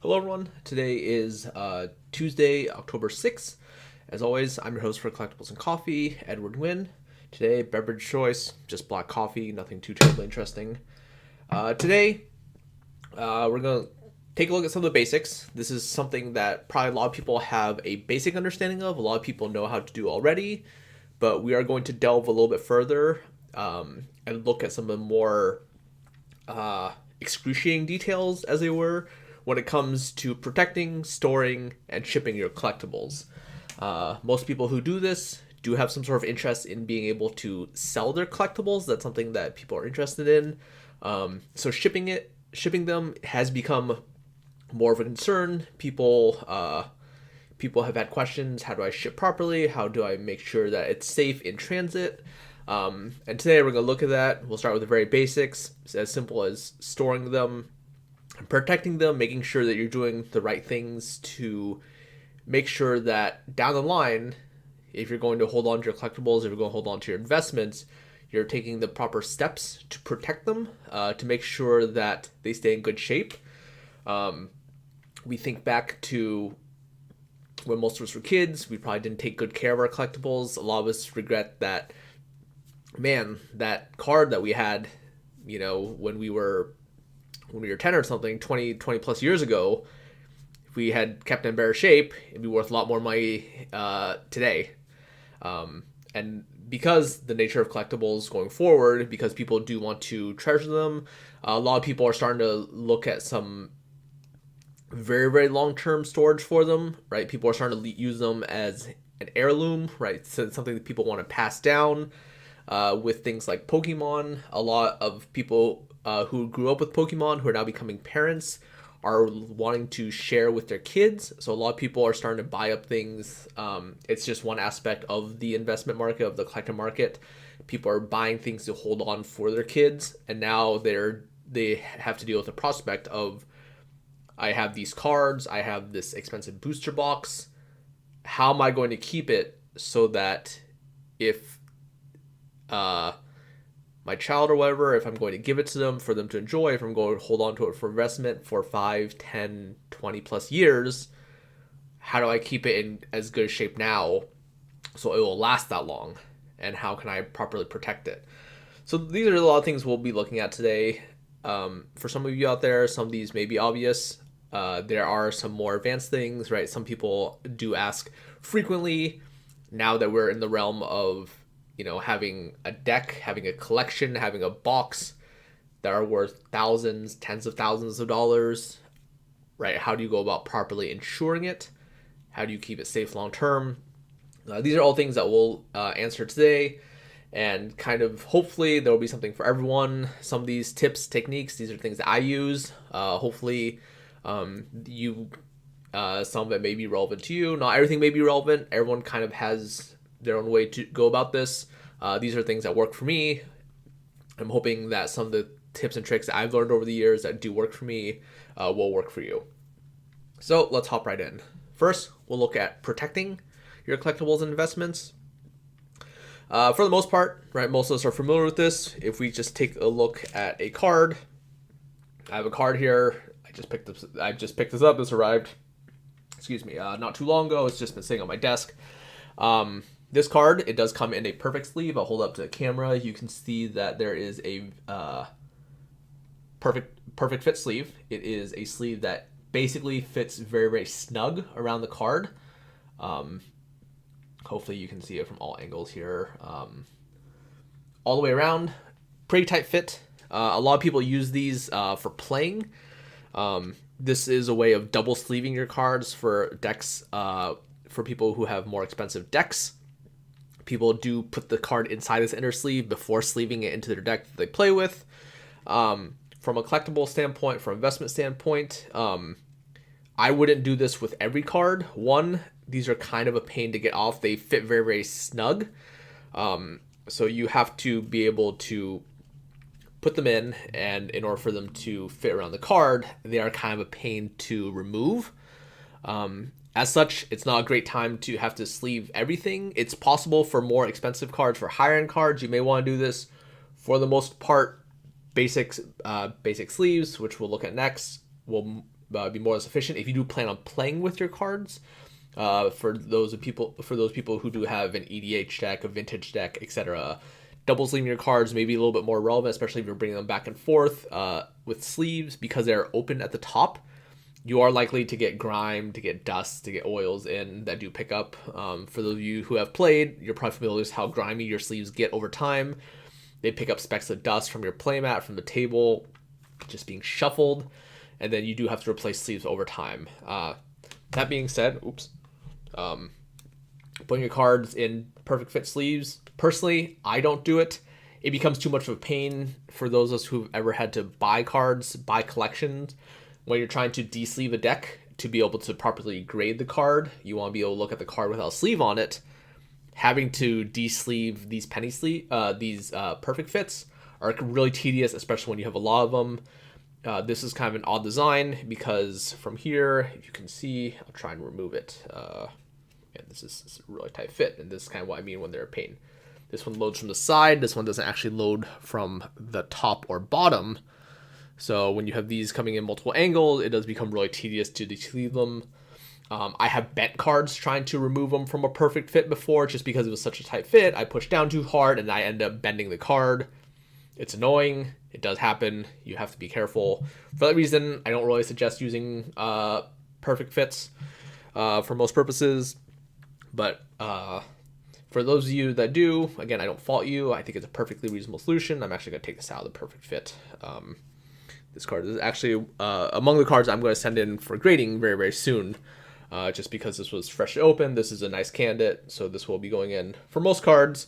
Hello, everyone. Today is Tuesday, October 6th. As always, I'm your host for Collectibles and Coffee, Edward Nguyen. Today, beverage choice, just black coffee, nothing too terribly interesting. Today, we're going to take a look at some of the basics. This is something that probably a lot of people have a basic understanding of, a lot of people know how to do already, but we are going to delve a little bit further and look at some of the more excruciating details, as they were, when it comes to protecting, storing, and shipping your collectibles. Most people who do this do have some sort of interest in being able to sell their collectibles. That's something that people are interested in. So shipping them has become more of a concern. People have had questions. How do I ship properly? How do I make sure that it's safe in transit? And today we're going to look at that. We'll start with the very basics. It's as simple as storing them, protecting them, making sure that you're doing the right things to make sure that down the line, if you're going to hold on to your collectibles, if you're going to hold on to your investments, you're taking the proper steps to protect them, to make sure that they stay in good shape. We think back to when most of us were kids, we probably didn't take good care of our collectibles. A lot of us regret that, man, that card that we had, when we were 10 or something, 20 plus years ago, if we had kept in better shape, it'd be worth a lot more money today. And because the nature of collectibles going forward, because people do want to treasure them, a lot of people are starting to look at some very, very long-term storage for them, right? People are starting to use them as an heirloom, right? So it's something that people want to pass down. With things like Pokemon, a lot of people who grew up with Pokemon, who are now becoming parents, are wanting to share with their kids. So a lot of people are starting to buy up things. It's just one aspect of the investment market, of the collector market. People are buying things to hold on for their kids, and now they have to deal with the prospect of, I have these cards, I have this expensive booster box. How am I going to keep it so that if my child or whatever, if I'm going to give it to them for them to enjoy, if I'm going to hold on to it for investment for 5, 10, 20 plus years, how do I keep it in as good a shape now so it will last that long? And how can I properly protect it? So these are a lot of things we'll be looking at today. For some of you out there, some of these may be obvious. There are some more advanced things, right? Some people do ask frequently, now that we're in the realm of having a deck, having a collection, having a box that are worth thousands, tens of thousands of dollars, right? How do you go about properly insuring it? How do you keep it safe long term? These are all things that we'll answer today, and kind of hopefully there will be something for everyone. Some of these tips, techniques, these are things that I use. Hopefully some of it may be relevant to you. Not everything may be relevant. Everyone kind of has their own way to go about this. These are things that work for me. I'm hoping that some of the tips and tricks that I've learned over the years that do work for me will work for you. So let's hop right in. First, we'll look at protecting your collectibles and investments. For the most part, right, most of us are familiar with this. If we just take a look at a card, I have a card here. I just picked this up. This arrived, not too long ago. It's just been sitting on my desk. This card, it does come in a perfect sleeve. I'll hold up to the camera. You can see that there is a perfect fit sleeve. It is a sleeve that basically fits very, very snug around the card. Hopefully you can see it from all angles here. All the way around, pretty tight fit. A lot of people use these for playing. This is a way of double sleeving your cards for decks, for people who have more expensive decks. People do put the card inside this inner sleeve before sleeving it into their deck that they play with. From a collectible standpoint, from an investment standpoint, I wouldn't do this with every card. One, these are kind of a pain to get off. They fit very, very snug. So you have to be able to put them in, and in order for them to fit around the card, they are kind of a pain to remove. As such, it's not a great time to have to sleeve everything. It's possible for more expensive cards, for higher end cards, you may want to do this. For the most part, basic sleeves, which we'll look at next, will be more than sufficient. If you do plan on playing with your cards, for those people who do have an EDH deck, a vintage deck, etc., double sleeving your cards may be a little bit more relevant, especially if you're bringing them back and forth with sleeves, because they're open at the top. You are likely to get grime, to get dust, to get oils in that do pick up. For those of you who have played, you're probably familiar with how grimy your sleeves get over time. They pick up specks of dust from your playmat, from the table, just being shuffled, and then you do have to replace sleeves over time. That being said, putting your cards in perfect fit sleeves, personally, I don't do it. It becomes too much of a pain for those of us who've ever had to buy cards, buy collections. When you're trying to de-sleeve a deck to be able to properly grade the card, you want to be able to look at the card without a sleeve on it. Having to de-sleeve these perfect fits are really tedious, especially when you have a lot of them. This is kind of an odd design because from here, if you can see, I'll try and remove it. And this is a really tight fit, and this is kind of what I mean when they're a pain. This one loads from the side. This one doesn't actually load from the top or bottom. So when you have these coming in multiple angles, it does become really tedious to de-sleeve them. I have bent cards trying to remove them from a perfect fit before, just because it was such a tight fit. I pushed down too hard and I end up bending the card. It's annoying. It does happen. You have to be careful. For that reason, I don't really suggest using perfect fits for most purposes. But for those of you that do, again, I don't fault you. I think it's a perfectly reasonable solution. I'm actually going to take this out of the perfect fit. This card is actually among the cards I'm going to send in for grading very, very soon. Just because this was freshly opened. This is a nice candidate, so this will be going in. For most cards,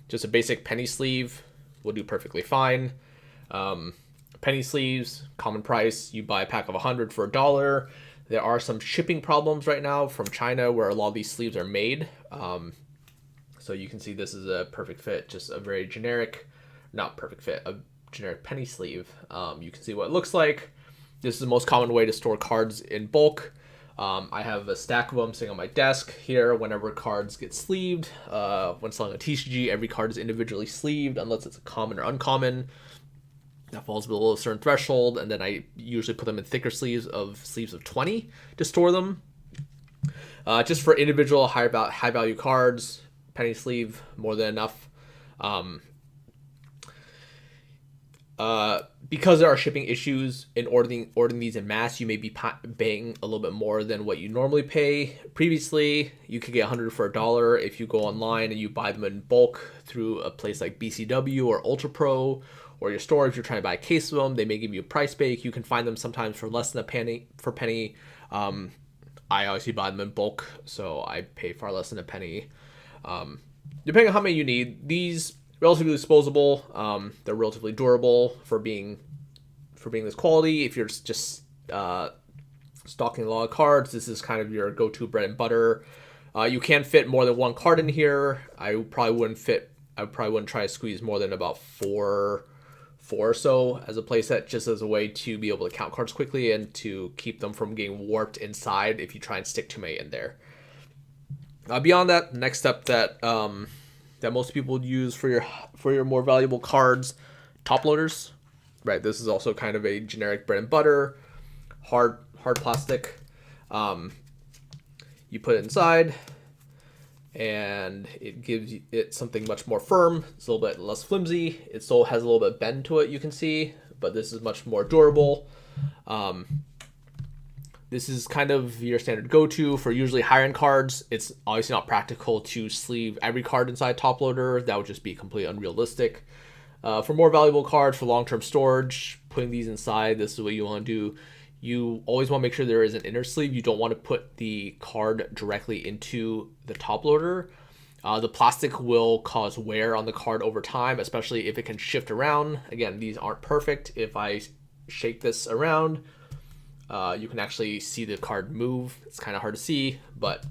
just a basic penny sleeve will do perfectly fine. Penny sleeves, common price. You buy a pack of 100 for $1. There are some shipping problems right now from China where a lot of these sleeves are made. So you can see this is a perfect fit, just a very generic, not perfect fit, a generic penny sleeve. You can see what it looks like. This is the most common way to store cards in bulk. I have a stack of them sitting on my desk here. Whenever cards get sleeved, when selling a TCG, every card is individually sleeved unless it's a common or uncommon. That falls below a certain threshold, and then I usually put them in thicker sleeves of 20 to store them. Just for individual high value cards, penny sleeve, more than enough. Because there are shipping issues in ordering these in mass, you may be paying a little bit more than what you normally pay. Previously, you could get 100 for $1 if you go online and you buy them in bulk through a place like BCW or Ultra Pro, or your store. If you're trying to buy a case of them, they may give you a price break. You can find them sometimes for less than a penny. I obviously buy them in bulk, so I pay far less than a penny. Depending on how many you need, these relatively disposable. They're relatively durable for being this quality. If you're just stocking a lot of cards, this is kind of your go-to bread and butter. You can fit more than one card in here. I probably wouldn't try to squeeze more than about four or so as a playset, just as a way to be able to count cards quickly and to keep them from getting warped inside if you try and stick too many in there. Beyond that, the next step that most people would use for your more valuable cards, top loaders. Right, this is also kind of a generic bread and butter, hard plastic. You put it inside, and it gives it something much more firm. It's a little bit less flimsy. It still has a little bit of bend to it, you can see, but this is much more durable. This is kind of your standard go-to for usually higher-end cards. It's obviously not practical to sleeve every card inside top loader. That would just be completely unrealistic. For more valuable cards, for long-term storage, putting these inside, this is what you want to do. You always want to make sure there is an inner sleeve. You don't want to put the card directly into the top loader. The plastic will cause wear on the card over time, especially if it can shift around. Again, these aren't perfect. If I shake this around, you can actually see the card move. It's kind of hard to see, but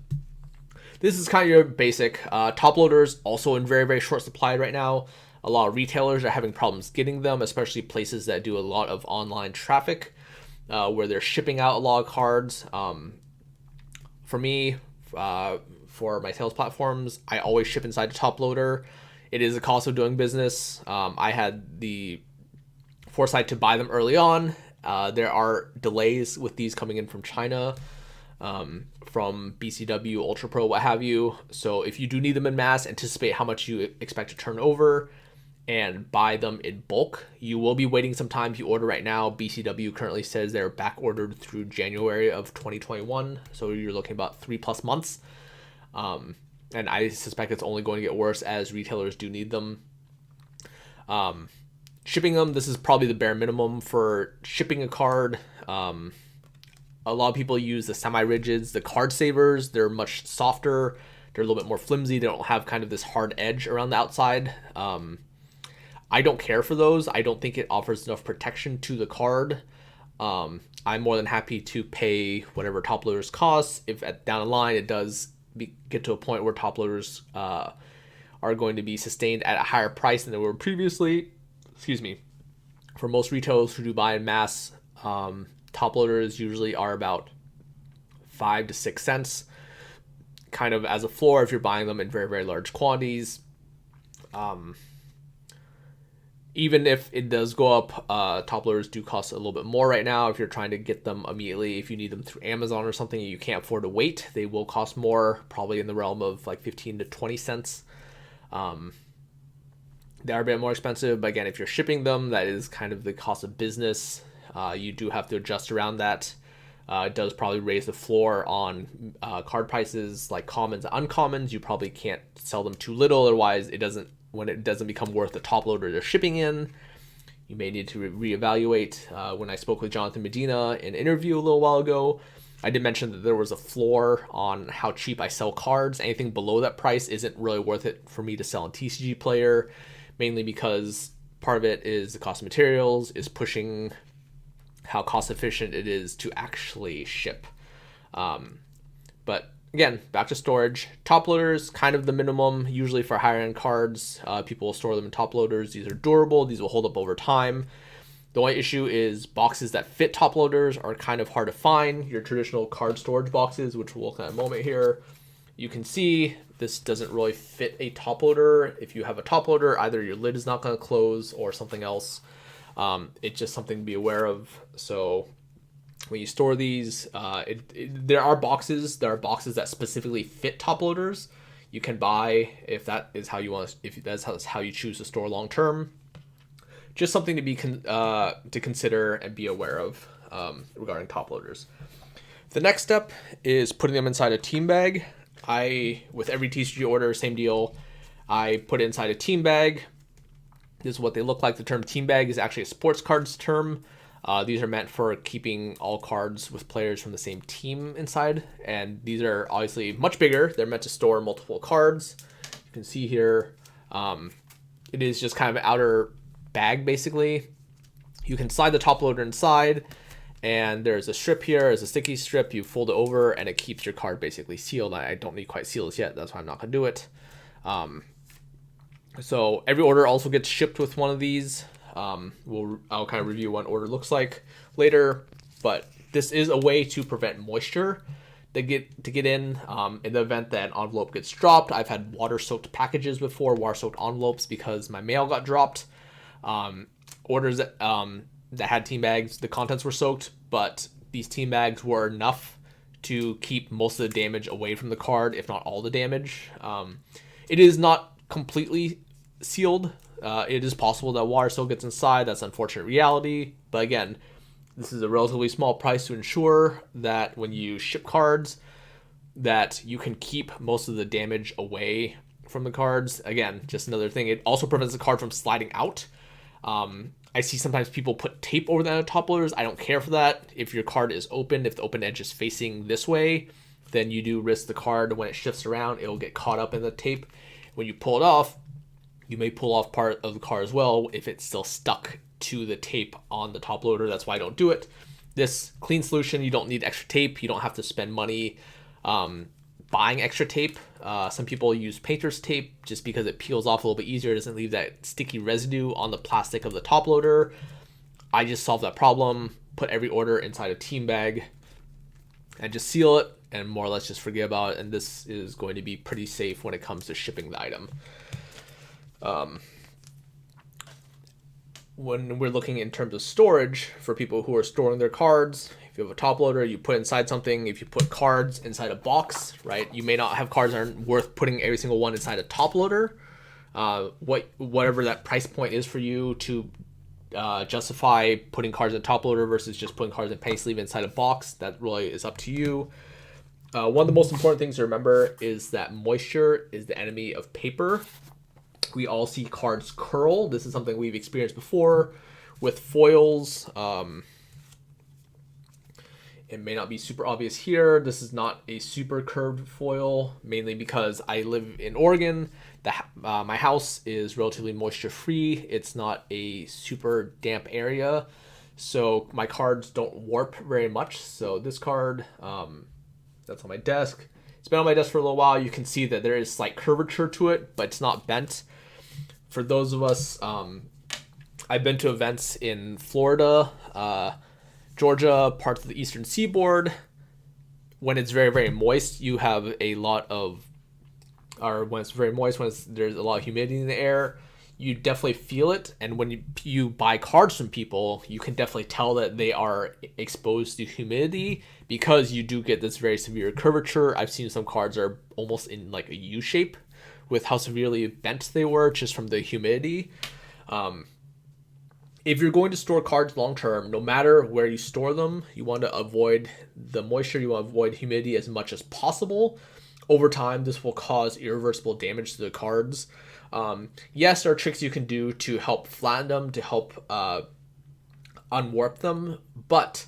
this is kind of your basic. Top loaders also in very, very short supply right now. A lot of retailers are having problems getting them, especially places that do a lot of online traffic, where they're shipping out a lot of cards. For me, for my sales platforms, I always ship inside the top loader. It is a cost of doing business. I had the foresight to buy them early on. There are delays with these coming in from China, from BCW, Ultra Pro, what have you. So if you do need them in mass, anticipate how much you expect to turn over and buy them in bulk. You will be waiting some time if you order right now. BCW currently says they're back ordered through January of 2021. So you're looking about 3+ months. And I suspect it's only going to get worse as retailers do need them. Shipping them, this is probably the bare minimum for shipping a card. A lot of people use the semi-rigids, the card savers. They're much softer. They're a little bit more flimsy. They don't have kind of this hard edge around the outside. I don't care for those. I don't think it offers enough protection to the card. I'm more than happy to pay whatever top loaders cost. If down the line it does get to a point where top loaders are going to be sustained at a higher price than they were previously, for most retailers who do buy in mass, top loaders usually are about 5 to 6 cents, kind of as a floor if you're buying them in very, very large quantities. Even if it does go up, top loaders do cost a little bit more right now. If you're trying to get them immediately, if you need them through Amazon or something, you can't afford to wait, they will cost more, probably in the realm of like 15 to 20 cents. They are a bit more expensive, but again, if you're shipping them, that is kind of the cost of business. You do have to adjust around that. It does probably raise the floor on card prices like commons and uncommons. You probably can't sell them too little, otherwise when it doesn't become worth the top loader they're shipping in, you may need to reevaluate. When I spoke with Jonathan Medina in an interview a little while ago, I did mention that there was a floor on how cheap I sell cards. Anything below that price isn't really worth it for me to sell in TCG Player, mainly because part of it is the cost of materials, is pushing how cost efficient it is to actually ship. But again, back to storage. Top loaders, kind of the minimum, usually for higher end cards. People will store them in top loaders. These are durable. These will hold up over time. The only issue is boxes that fit top loaders are kind of hard to find. Your traditional card storage boxes, which we'll look at in a moment here, you can see this doesn't really fit a top loader. If you have a top loader, either your lid is not going to close or something else. It's just something to be aware of. So when you store these, there are boxes that specifically fit top loaders. You can buy if that is how you want, if that's how you choose to store long term. Just something to be to consider and be aware of regarding top loaders. The next step is putting them inside a team bag. With every TCG order, same deal. I put it inside a team bag. This is what they look like. The term team bag is actually a sports cards term. These are meant for keeping all cards with players from the same team inside. And these are obviously much bigger. They're meant to store multiple cards. You can see here, it is just kind of an outer bag, basically. You can slide the top loader inside, and there's a strip here. There's a sticky strip. You fold it over, and it keeps your card basically sealed. I don't need quite seal this yet. That's why I'm not going to do it. So every order also gets shipped with one of these. I'll kind of review what an order looks like later, but this is a way to prevent moisture to get in the event that an envelope gets dropped. I've had water-soaked packages before, water-soaked envelopes, because my mail got dropped. Orders that had team bags, the contents were soaked, but these team bags were enough to keep most of the damage away from the card, if not all the damage. It is not completely sealed. It is possible that water still gets inside. That's an unfortunate reality. But again, this is a relatively small price to ensure that when you ship cards, that you can keep most of the damage away from the cards. Again, just another thing. It also prevents the card from sliding out. I see sometimes people put tape over the top loaders. I don't care for that. If your card is open, if the open edge is facing this way, then you do risk the card when it shifts around, it'll get caught up in the tape. When you pull it off, you may pull off part of the card as well if it's still stuck to the tape on the top loader. That's why I don't do it. This clean solution, you don't need extra tape. You don't have to spend money buying extra tape. Some people use painter's tape just because it peels off a little bit easier. It doesn't leave that sticky residue on the plastic of the top loader. I just solved that problem, put every order inside a team bag and just seal it and more or less just forget about it. And this is going to be pretty safe when it comes to shipping the item. when we're looking in terms of storage for people who are storing their cards, if you have a top loader, you put inside something. If you put cards inside a box, right, you may not have cards that aren't worth putting every single one inside a top loader. Whatever that price point is for you to justify putting cards in a top loader versus just putting cards in penny sleeve inside a box, that really is up to you. One of the most important things to remember is that moisture is the enemy of paper. We all see cards curl. This is something we've experienced before with foils. It may not be super obvious here. This is not a super curved foil, mainly because I live in Oregon. My house is relatively moisture free. It's not a super damp area, so my cards don't warp very much. So this card, that's on my desk. It's been on my desk for a little while. You can see that there is slight curvature to it, but it's not bent. For those of us, I've been to events in Florida, Georgia, parts of the eastern seaboard. When it's very, very moist, you have a lot of, or when it's very moist, there's a lot of humidity in the air, you definitely feel it. And when you buy cards from people, you can definitely tell that they are exposed to humidity, because you do get this very severe curvature. I've seen some cards are almost in like a U shape with how severely bent they were just from the humidity. If you're going to store cards long term, no matter where you store them, you want to avoid the moisture, you want to avoid humidity as much as possible. Over time, this will cause irreversible damage to the cards. Yes, there are tricks you can do to help flatten them, to help unwarp them, but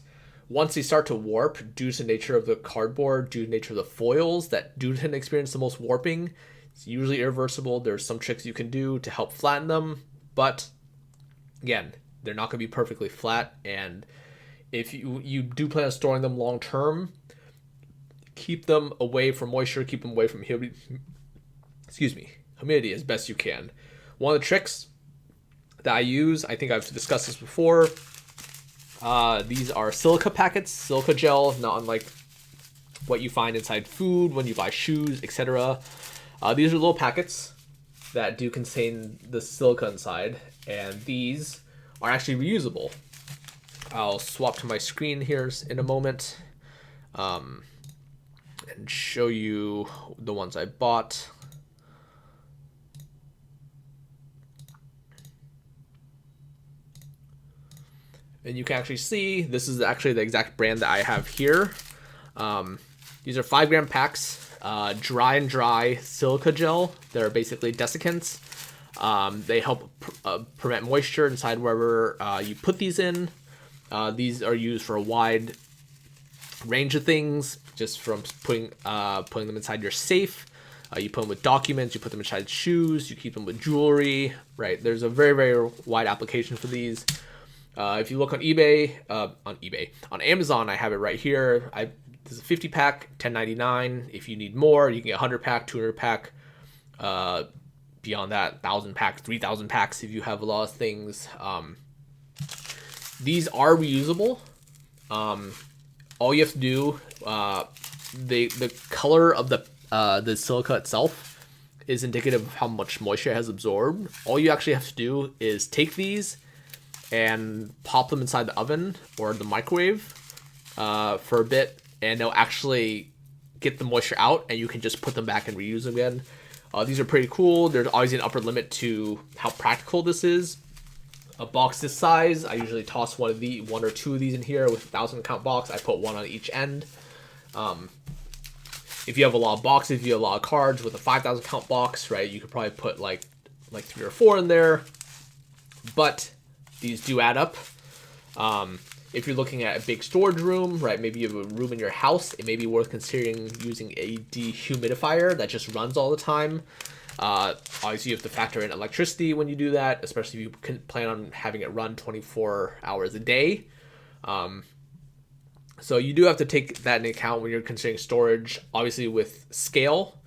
once they start to warp, due to the nature of the cardboard, due to the nature of the foils that do tend to experience the most warping, it's usually irreversible. There's some tricks you can do to help flatten them, but again, they're not going to be perfectly flat. And if you do plan on storing them long term, keep them away from moisture, keep them away from humidity as best you can. One of the tricks that I use, I think I've discussed this before, these are silica packets, silica gel, not unlike what you find inside food when you buy shoes, etc. These are little packets that do contain the silica inside, and these are actually reusable. I'll swap to my screen here in a moment and show you the ones I bought. And you can actually see this is actually the exact brand that I have here. These are 5-gram packs, dry and dry silica gel. They're basically desiccants. They help prevent moisture inside wherever you put these in. These are used for a wide range of things, just from putting them inside your safe. You put them with documents, you put them inside shoes, you keep them with jewelry, right? There's a very, very wide application for these. If you look on on Amazon, I have it right here. This is a 50 pack, $10.99. If you need more, you can get 100 pack, 200 pack. Beyond that, 1,000 packs, 3,000 packs if you have a lot of things. These are reusable. All you have to do, the color of the silica itself is indicative of how much moisture it has absorbed. All you actually have to do is take these and pop them inside the oven or the microwave for a bit, and they'll actually get the moisture out, and you can just put them back and reuse them again. These are pretty cool. There's always an upper limit to how practical this is. A box this size, I usually toss one or two of these in here. With a 1,000 count box, I put one on each end. If you have a lot of boxes, if you have a lot of cards with a 5,000 count box, right, you could probably put like 3 or 4 in there. But these do add up. If you're looking at a big storage room, right, maybe you have a room in your house, it may be worth considering using a dehumidifier that just runs all the time. Obviously, you have to factor in electricity when you do that, especially if you can plan on having it run 24 hours a day. So you do have to take that into account when you're considering storage. Obviously, with scale,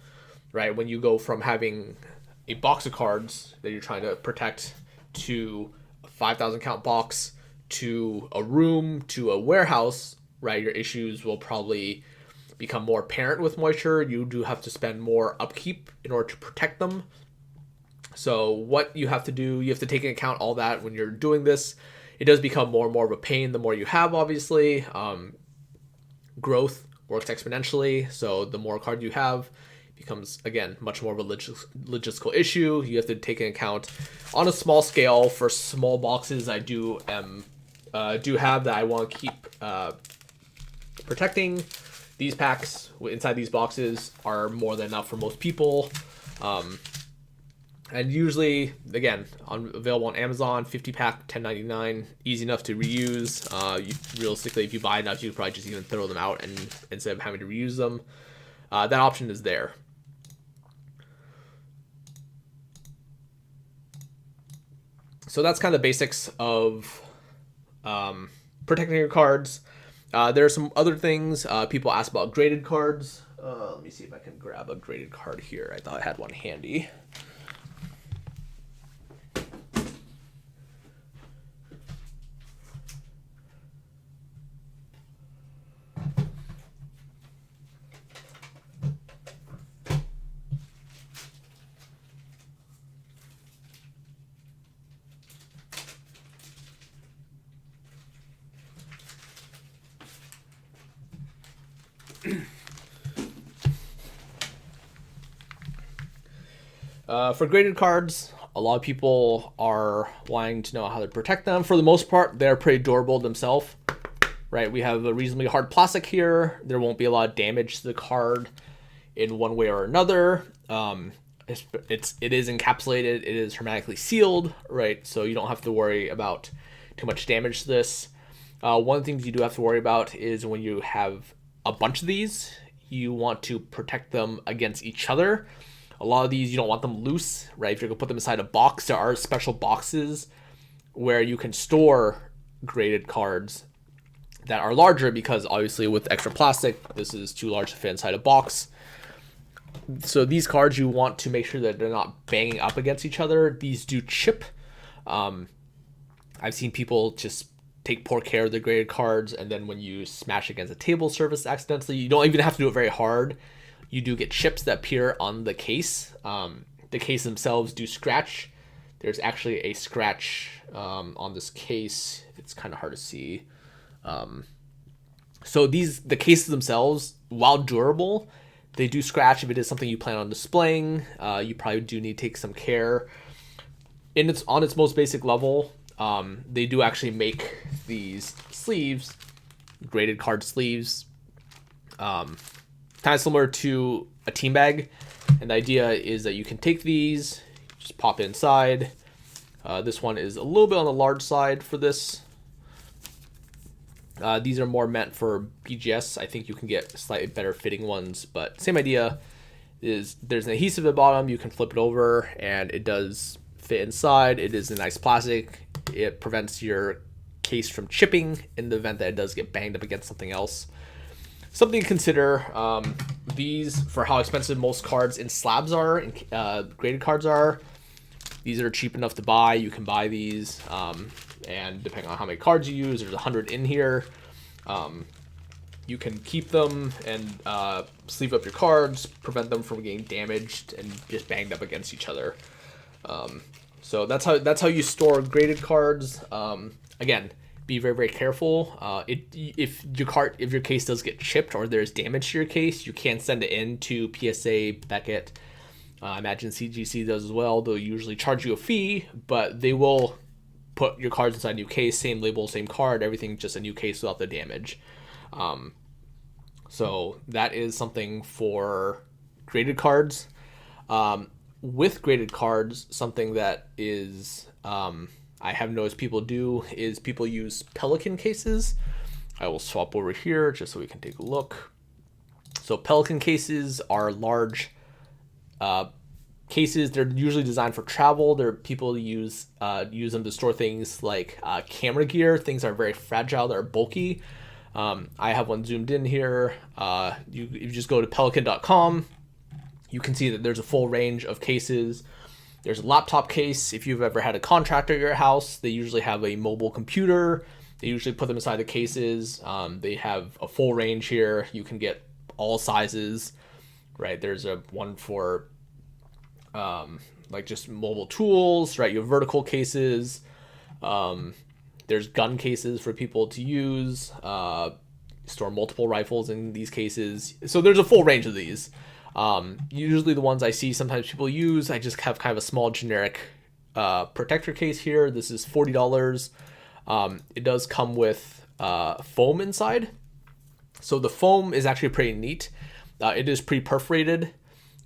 right, when you go from having a box of cards that you're trying to protect to a 5,000 count box, to a room, to a warehouse, right, your issues will probably become more apparent with moisture. You do have to spend more upkeep in order to protect them. So what you have to do, you have to take into account all that when you're doing this. It does become more and more of a pain the more you have, obviously. Growth works exponentially, so the more cards you have, it becomes, again, much more of a logistical issue. You have to take into account on a small scale. For small boxes, I do have that I want to keep protecting. These packs inside these boxes are more than enough for most people. And usually, again, available on Amazon, 50-pack, $10.99, easy enough to reuse. Realistically, if you buy enough, you could probably just even throw them out and instead of having to reuse them. That option is there. So that's kind of the basics of protecting your cards. There are some other things. People ask about graded cards. Let me see if I can grab a graded card here. I thought I had one handy. For graded cards, a lot of people are wanting to know how to protect them. For the most part, they're pretty durable themselves, right? We have a reasonably hard plastic here. There won't be a lot of damage to the card in one way or another. It is encapsulated. It is hermetically sealed, right? So you don't have to worry about too much damage to this. One of the things you do have to worry about is when you have a bunch of these, you want to protect them against each other. A lot of these, you don't want them loose, right? If you're going to put them inside a box, there are special boxes where you can store graded cards that are larger because obviously with extra plastic, this is too large to fit inside a box. So these cards, you want to make sure that they're not banging up against each other. These do chip. I've seen people just take poor care of the graded cards, and then when you smash against a table surface accidentally, you don't even have to do it very hard. You do get chips that appear on the case. The case themselves do scratch. There's actually a scratch on this case. It's kind of hard to see. So the cases themselves, while durable, they do scratch. If it is something you plan on displaying, you probably do need to take some care. On its most basic level, they do actually make these sleeves, graded card sleeves, kind of similar to a team bag. And the idea is that you can take these, just pop inside. This one is a little bit on the large side for this. These are more meant for BGS. I think you can get slightly better fitting ones, but same idea. Is there's an adhesive at the bottom. You can flip it over and it does fit inside. It is a nice plastic. It prevents your case from chipping in the event that it does get banged up against something else. Something to consider, these, for how expensive most cards in slabs are, and graded cards are, these are cheap enough to buy. You can buy these, and depending on how many cards you use, there's 100 in here. You can keep them and sleeve up your cards, prevent them from getting damaged and just banged up against each other. So that's how you store graded cards. Again, be very, very careful. If your case does get chipped or there's damage to your case, you can send it in to PSA, Beckett. I imagine CGC does as well. They'll usually charge you a fee, but they will put your cards inside a new case, same label, same card, everything, just a new case without the damage. So that is something for graded cards. With graded cards, something that is I have noticed people do is people use Pelican cases. I will swap over here just so we can take a look. So Pelican cases are large cases. They're usually designed for travel. People use them to store things like camera gear. Things are very fragile. They're bulky. I have one zoomed in here. If you just go to pelican.com, you can see that there's a full range of cases. There's a laptop case. If you've ever had a contractor at your house, they usually have a mobile computer. They usually put them inside the cases. They have a full range here. You can get all sizes, right? There's a one for, like just mobile tools, right? You have vertical cases. There's gun cases for people to use. Store multiple rifles in these cases. So there's a full range of these. Usually the ones I see sometimes people use, I just have kind of a small generic protector case here. This is $40. It does come with foam inside. So the foam is actually pretty neat. It is pre-perforated.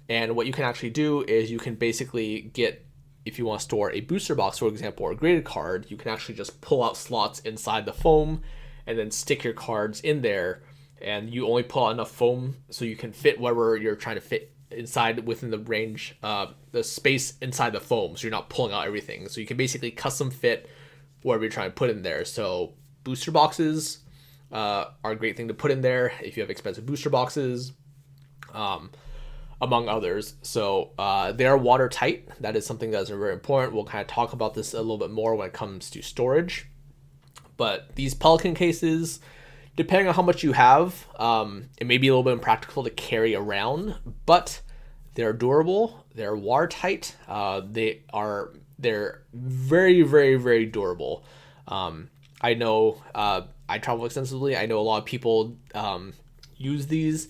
And what you can actually do is you can basically get, if you want to store a booster box, for example, or a graded card, you can actually just pull out slots inside the foam and then stick your cards in there. And you only pull out enough foam so you can fit whatever you're trying to fit inside within the range, the space inside the foam. So you're not pulling out everything. So you can basically custom fit whatever you're trying to put in there. So booster boxes are a great thing to put in there if you have expensive booster boxes. Among others. So they are watertight. That is something that's very important. We'll kind of talk about this a little bit more when it comes to storage. But these Pelican cases, depending on how much you have, it may be a little bit impractical to carry around, but they're durable. They're watertight. They're very, very, very durable. I know I travel extensively. I know a lot of people use these.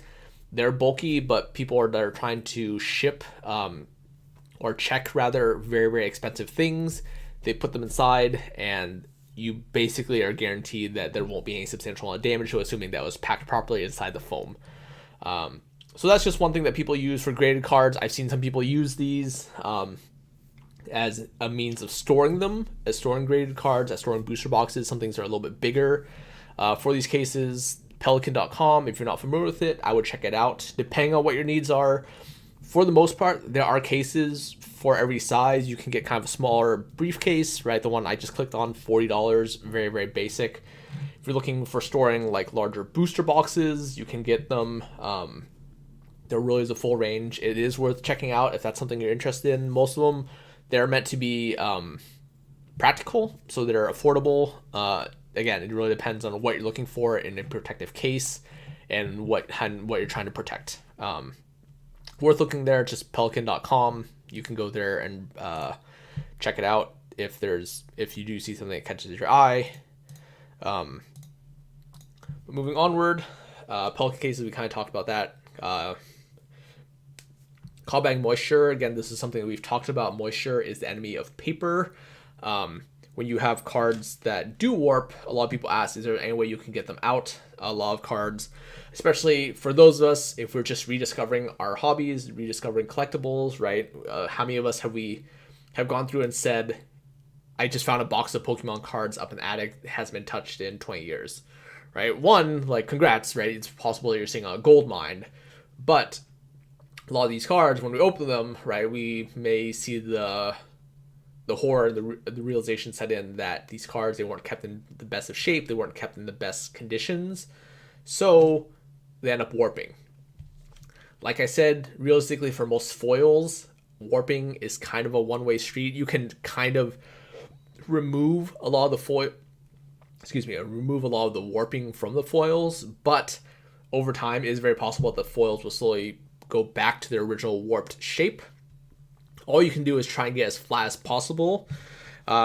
They're bulky, but people that are trying to ship or check rather very, very expensive things, they put them inside and you basically are guaranteed that there won't be any substantial amount of damage, so assuming that was packed properly inside the foam. So that's just one thing that people use for graded cards. I've seen some people use these as a means of storing them, as storing graded cards, as storing booster boxes. Some things are a little bit bigger. For these cases, Pelican.com, if you're not familiar with it, I would check it out. Depending on what your needs are, for the most part, there are cases for every size. You can get kind of a smaller briefcase, right? The one I just clicked on, $40, very, very basic. If you're looking for storing like larger booster boxes, you can get them. There really is a full range. It is worth checking out if that's something you're interested in. Most of them, they're meant to be practical, so they're affordable. Again, it really depends on what you're looking for in a protective case and what you're trying to protect. Worth looking there, just Pelican.com. You can go there and check it out if you do see something that catches your eye. Moving onward, Pelican cases, we kind of talked about that. Call bag moisture. Again, this is something that we've talked about. Moisture is the enemy of paper. When you have cards that do warp, a lot of people ask, is there any way you can get them out? A lot of cards, especially for those of us, if we're just rediscovering our hobbies, rediscovering collectibles, right? How many of us have gone through and said, I just found a box of Pokemon cards up in the attic that hasn't been touched in 20 years, right? One, like, congrats, right? It's possible you're seeing a gold mine, but a lot of these cards, when we open them, right, we may see the horror, the realization set in that these cards, they weren't kept in the best of shape, they weren't kept in the best conditions, so they end up warping. Like I said, realistically, for most foils, warping is kind of a one-way street. You can kind of remove a lot of the warping from the foils, but over time, it is very possible that the foils will slowly go back to their original warped shape. All you can do is try and get as flat as possible.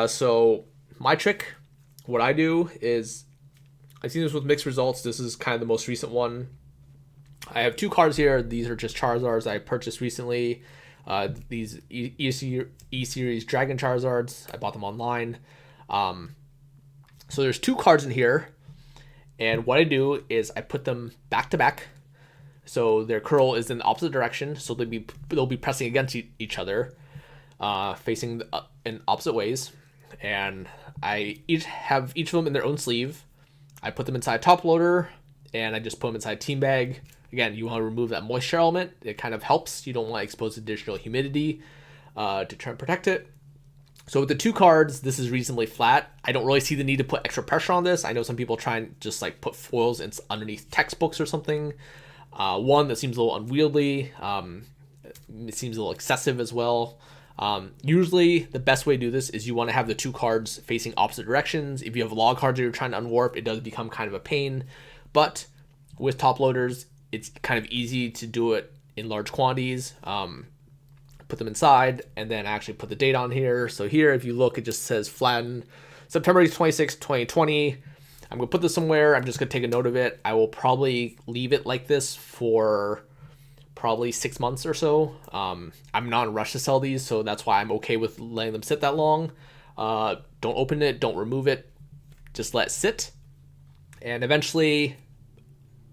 So my trick, what I do is, I've seen this with mixed results. This is kind of the most recent one. I have two cards here. These are just Charizards I purchased recently. These E-Series Dragon Charizards. I bought them online. So there's two cards in here. And what I do is I put them back to back. So their curl is in the opposite direction, so they'll be pressing against each other, facing in opposite ways. And I have each of them in their own sleeve. I put them inside a top loader, and I just put them inside a team bag. Again, you want to remove that moisture element. It kind of helps. You don't want to expose additional humidity to try and protect it. So with the two cards, this is reasonably flat. I don't really see the need to put extra pressure on this. I know some people try and just like put foils underneath textbooks or something. One, that seems a little unwieldy. It seems a little excessive as well. Usually, the best way to do this is you want to have the two cards facing opposite directions. If you have a lot of cards that you're trying to unwarp, it does become kind of a pain. But with top loaders, it's kind of easy to do it in large quantities. put them inside, and then actually put the date on here. So here, if you look, it just says flatten September 26, 2020. I'm going to put this somewhere. I'm just going to take a note of it. I will probably leave it like this for probably 6 months or so. I'm not in a rush to sell these, so that's why I'm okay with letting them sit that long. Don't open it, don't remove it, just let it sit. And eventually,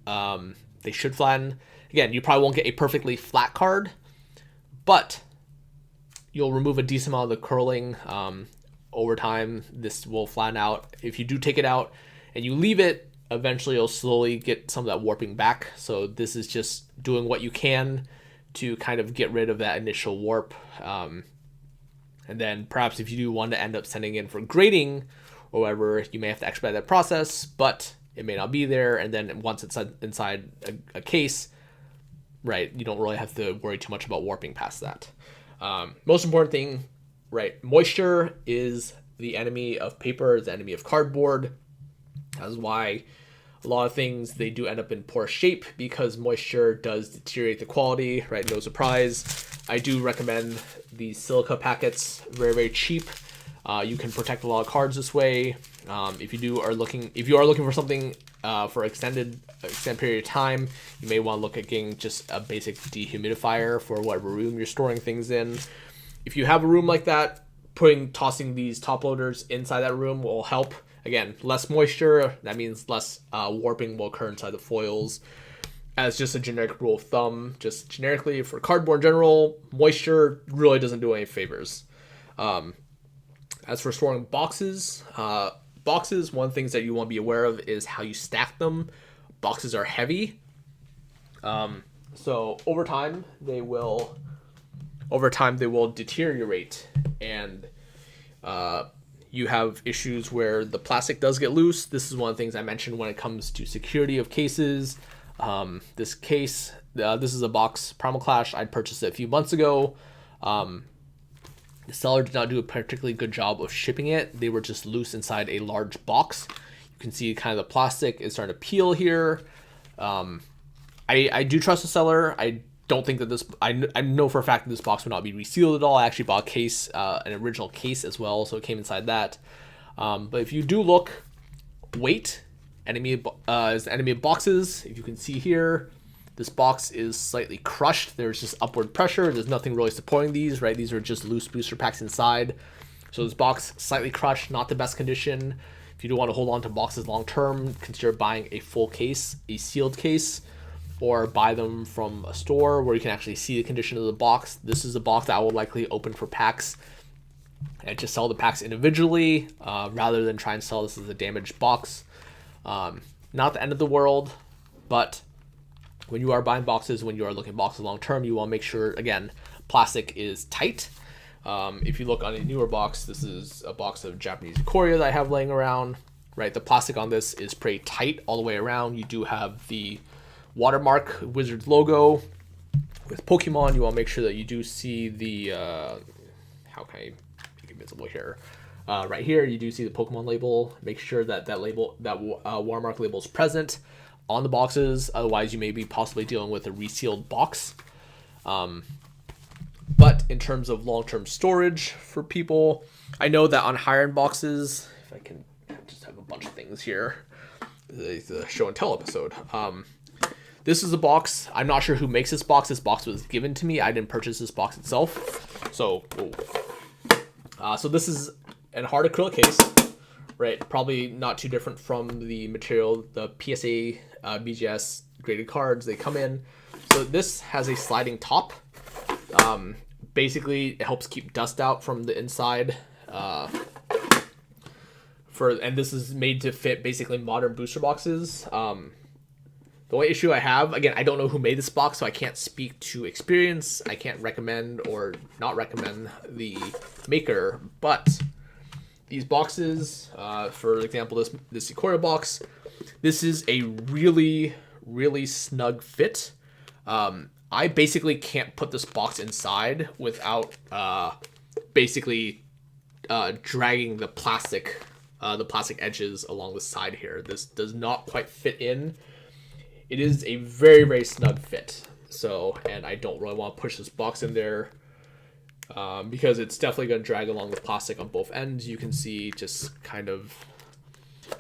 they should flatten. Again, you probably won't get a perfectly flat card, but you'll remove a decent amount of the curling. Over time, this will flatten out. If you do take it out and you leave it, eventually you'll slowly get some of that warping back. So this is just doing what you can to kind of get rid of that initial warp. And then perhaps if you do want to end up sending in for grading or whatever, you may have to expedite that process, but it may not be there. And then once it's inside a case, right, you don't really have to worry too much about warping past that. Most important thing, right, moisture is the enemy of paper, is the enemy of cardboard. That's why a lot of things, they do end up in poor shape, because moisture does deteriorate the quality, right? No surprise. I do recommend these silica packets, very, very cheap. You can protect a lot of cards this way. If you are looking for something for extended period of time, you may want to look at getting just a basic dehumidifier for whatever room you're storing things in. If you have a room like that, tossing these top loaders inside that room will help. Again, less moisture, that means less warping will occur inside the foils. As just a generic rule of thumb, just generically for cardboard in general, moisture really doesn't do any favors. As for storing boxes, one of the things that you want to be aware of is how you stack them. Boxes are heavy. So over time they will deteriorate, and you have issues where the plastic does get loose. This is one of the things I mentioned when it comes to security of cases. This case, this is a box Primal Clash. I purchased it a few months ago. The seller did not do a particularly good job of shipping it. They were just loose inside a large box. You can see kind of the plastic is starting to peel here. I do trust the seller. I don't think that this, I know for a fact that this box would not be resealed at all. I actually bought a case, an original case as well, so it came inside that. But if you do look, weight, enemy is the enemy of boxes. If you can see here, this box is slightly crushed. There's just upward pressure. There's nothing really supporting these, right? These are just loose booster packs inside. So this box slightly crushed, not the best condition. If you do want to hold on to boxes long term, consider buying a full case, a sealed case, or buy them from a store where you can actually see the condition of the box. This is a box that I will likely open for packs and just sell the packs individually, rather than try and sell this as a damaged box. Not the end of the world, but when you are buying boxes, when you are looking at boxes long term, you want to make sure, again, plastic is tight. If you look on a newer box, this is a box of Japanese Ikoria that I have laying around, right? The plastic on this is pretty tight all the way around. You do have the watermark Wizards logo. With Pokemon, you want to make sure that you do see the, how can I make it visible here? Right here, you do see the Pokemon label. Make sure that that label, that watermark label is present on the boxes. Otherwise, you may be possibly dealing with a resealed box. But in terms of long-term storage for people, I know that on higher-end boxes, if I can just have a bunch of things here, the show and tell episode. This is a box. I'm not sure who makes this box. This box was given to me. I didn't purchase this box itself. So, so this is a hard acrylic case, right? Probably not too different from the material, the PSA, BGS graded cards they come in. So this has a sliding top. Basically, it helps keep dust out from the inside. And this is made to fit basically modern booster boxes. The only issue I have, again, I don't know who made this box, so I can't speak to experience. I can't recommend or not recommend the maker, but these boxes, for example, this Ikoria box, this is a really, really snug fit. I basically can't put this box inside without basically dragging the plastic edges along the side here. This does not quite fit in. It is a very, very snug fit. So, and I don't really want to push this box in there because it's definitely going to drag along the plastic on both ends. You can see just kind of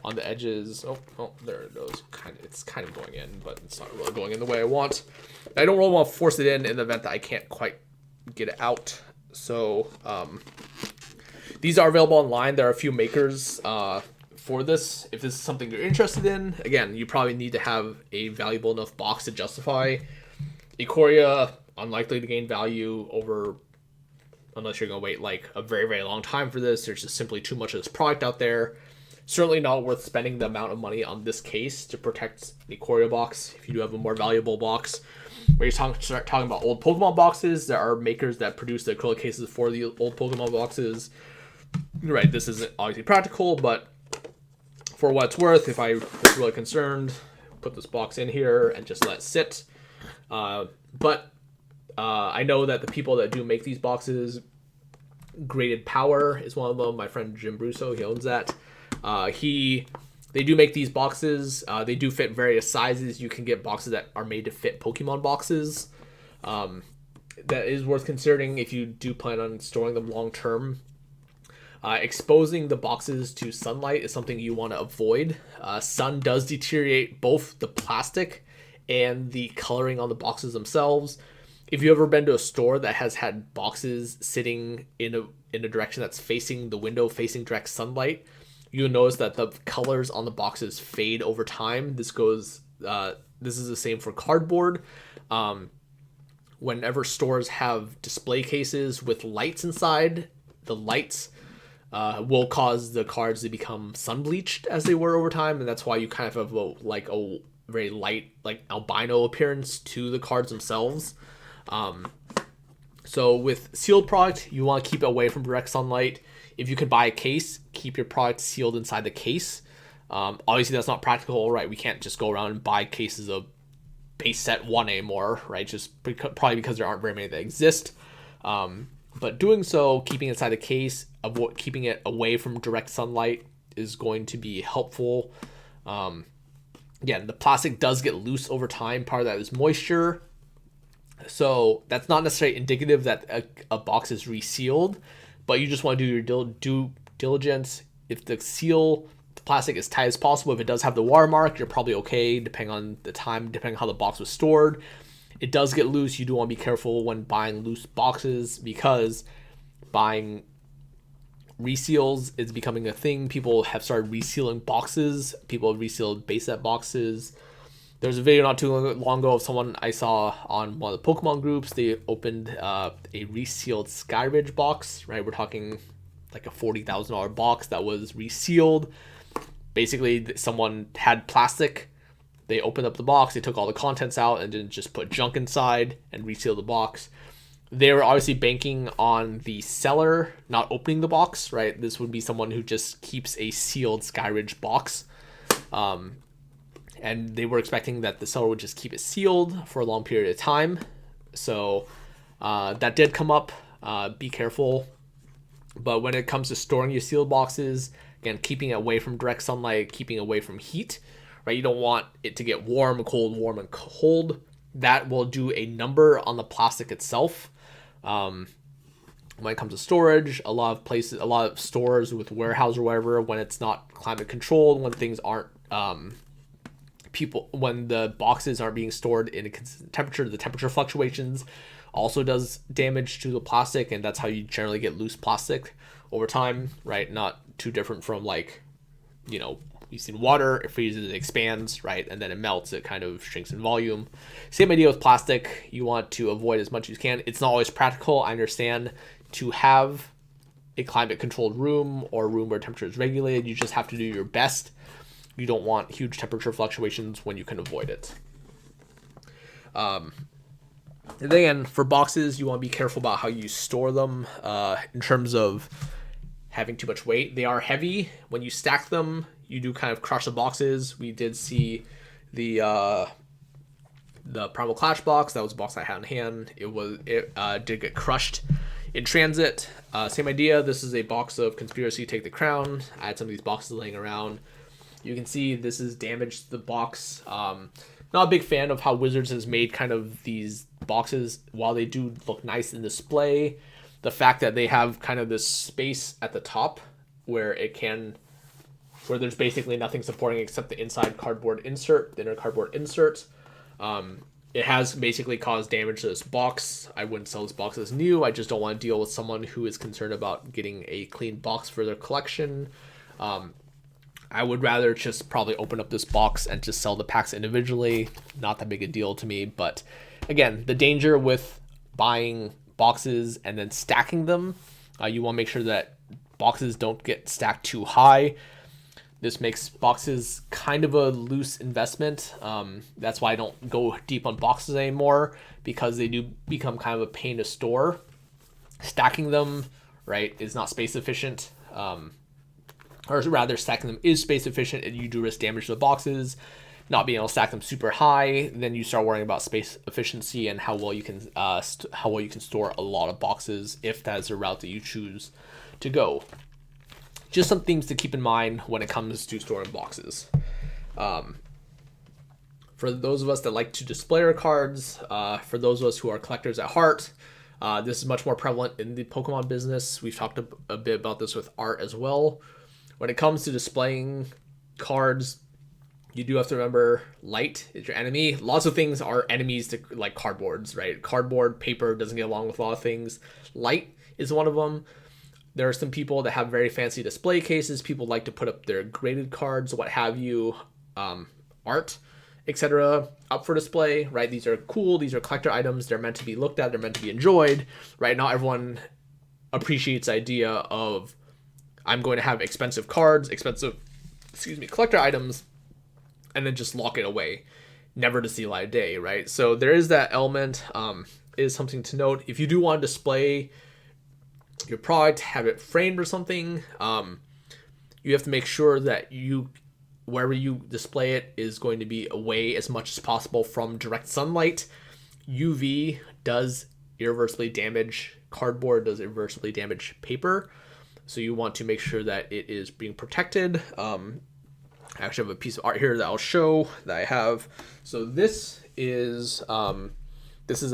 on the edges. Oh, there it goes. It's kind of going in, but it's not really going in the way I want. I don't really want to force it in the event that I can't quite get it out. So these are available online. There are a few makers for this. If this is something you're interested in, again, you probably need to have a valuable enough box to justify. Ikoria, unlikely to gain value over, unless you're going to wait like a very, very long time for this. There's just simply too much of this product out there. Certainly not worth spending the amount of money on this case to protect the Ikoria box. If you do have a more valuable box, where you start talking about old Pokemon boxes, there are makers that produce the acrylic cases for the old Pokemon boxes. Right, this isn't obviously practical, but for what it's worth, if I was really concerned, put this box in here and just let it sit. But I know that the people that do make these boxes, Graded Power is one of them. My friend Jim Brusso, he owns that. They do make these boxes. They do fit various sizes. You can get boxes that are made to fit Pokemon boxes. That is worth considering if you do plan on storing them long term. Exposing the boxes to sunlight is something you want to avoid. Sun does deteriorate both the plastic and the coloring on the boxes themselves. If you've ever been to a store that has had boxes sitting in a direction that's facing the window, facing direct sunlight, you'll notice that the colors on the boxes fade over time. This is the same for cardboard. Whenever stores have display cases with lights inside, the lights will cause the cards to become sun bleached as they were over time, and that's why you kind of have a very light, like albino appearance to the cards themselves. So with sealed product, you want to keep it away from direct sunlight. If you could buy a case, keep your product sealed inside the case. Obviously, that's not practical, right? We can't just go around and buy cases of base set 1 anymore, right? Probably because there aren't very many that exist. But doing so, keeping it inside the case, keeping it away from direct sunlight is going to be helpful. Again, the plastic does get loose over time. Part of that is moisture. So that's not necessarily indicative that a box is resealed, but you just want to do your due diligence. If the plastic is tight as possible, if it does have the watermark, you're probably okay, depending on the time, depending on how the box was stored. It does get loose. You do want to be careful when buying loose boxes, because buying reseals is becoming a thing. People have started resealing boxes. People have resealed base set boxes. There's a video not too long ago of someone I saw on one of the Pokemon groups. They opened a resealed Skyridge box, right? We're talking like a $40,000 box that was resealed. Basically, someone had plastic. They opened up the box, they took all the contents out and didn't just put junk inside and reseal the box. They were obviously banking on the seller not opening the box, right? This would be someone who just keeps a sealed Skyridge box. And they were expecting that the seller would just keep it sealed for a long period of time. So that did come up. Be careful. But when it comes to storing your sealed boxes, again, keeping it away from direct sunlight, keeping away from heat, right? You don't want it to get warm and cold. That will do a number on the plastic itself. When it comes to storage, a lot of stores with warehouse or whatever, when it's not climate controlled, when things aren't, when the boxes aren't being stored in a consistent temperature, the temperature fluctuations also does damage to the plastic, and that's how you generally get loose plastic over time, right? Not too different from you've seen water, it freezes, it expands, right? And then it melts, it kind of shrinks in volume. Same idea with plastic. You want to avoid as much as you can. It's not always practical, I understand, to have a climate controlled room or a room where temperature is regulated. You just have to do your best. You don't want huge temperature fluctuations when you can avoid it. And again, for boxes, you want to be careful about how you store them in terms of having too much weight. They are heavy. When you stack them, you do kind of crush the boxes. We did see the Primal Clash box. That was a box I had in hand. It did get crushed in transit. Same idea. This is a box of Conspiracy Take the Crown. I had some of these boxes laying around. You can see this is damaged the box. Not a big fan of how Wizards has made kind of these boxes. While they do look nice in display, the fact that they have kind of this space at the top where there's basically nothing supporting except the inside cardboard insert, the inner cardboard insert. It has basically caused damage to this box. I wouldn't sell this box as new. I just don't want to deal with someone who is concerned about getting a clean box for their collection. I would rather just probably open up this box and just sell the packs individually. Not that big a deal to me. But again, the danger with buying boxes and then stacking them, you want to make sure that boxes don't get stacked too high. This makes boxes kind of a loose investment. That's why I don't go deep on boxes anymore, because they do become kind of a pain to store. Stacking them, right, is not space efficient. Or rather, stacking them is space efficient, and you do risk damage to the boxes. Not being able to stack them super high, then you start worrying about space efficiency and how well you can store a lot of boxes if that is a route that you choose to go. Just some things to keep in mind when it comes to storing boxes. For those of us that like to display our cards, for those of us who are collectors at heart, this is much more prevalent in the Pokemon business. We've talked a bit about this with art as well. When it comes to displaying cards, you do have to remember light is your enemy. Lots of things are enemies to like cardboards, right? Cardboard, paper doesn't get along with a lot of things. Light is one of them. There are some people that have very fancy display cases. People like to put up their graded cards, what have you, art, etc. up for display, right? These are cool. These are collector items. They're meant to be looked at. They're meant to be enjoyed, right? Not everyone appreciates the idea of I'm going to have expensive cards, collector items, and then just lock it away, never to see light of day, right? So there is that element. Is something to note. If you do want to display your product, have it framed or something, you have to make sure that wherever you display it is going to be away as much as possible from direct sunlight. UV does irreversibly damage cardboard, does irreversibly damage paper, so you want to make sure that it is being protected. I actually have a piece of art here that I'll show that I have. So this is a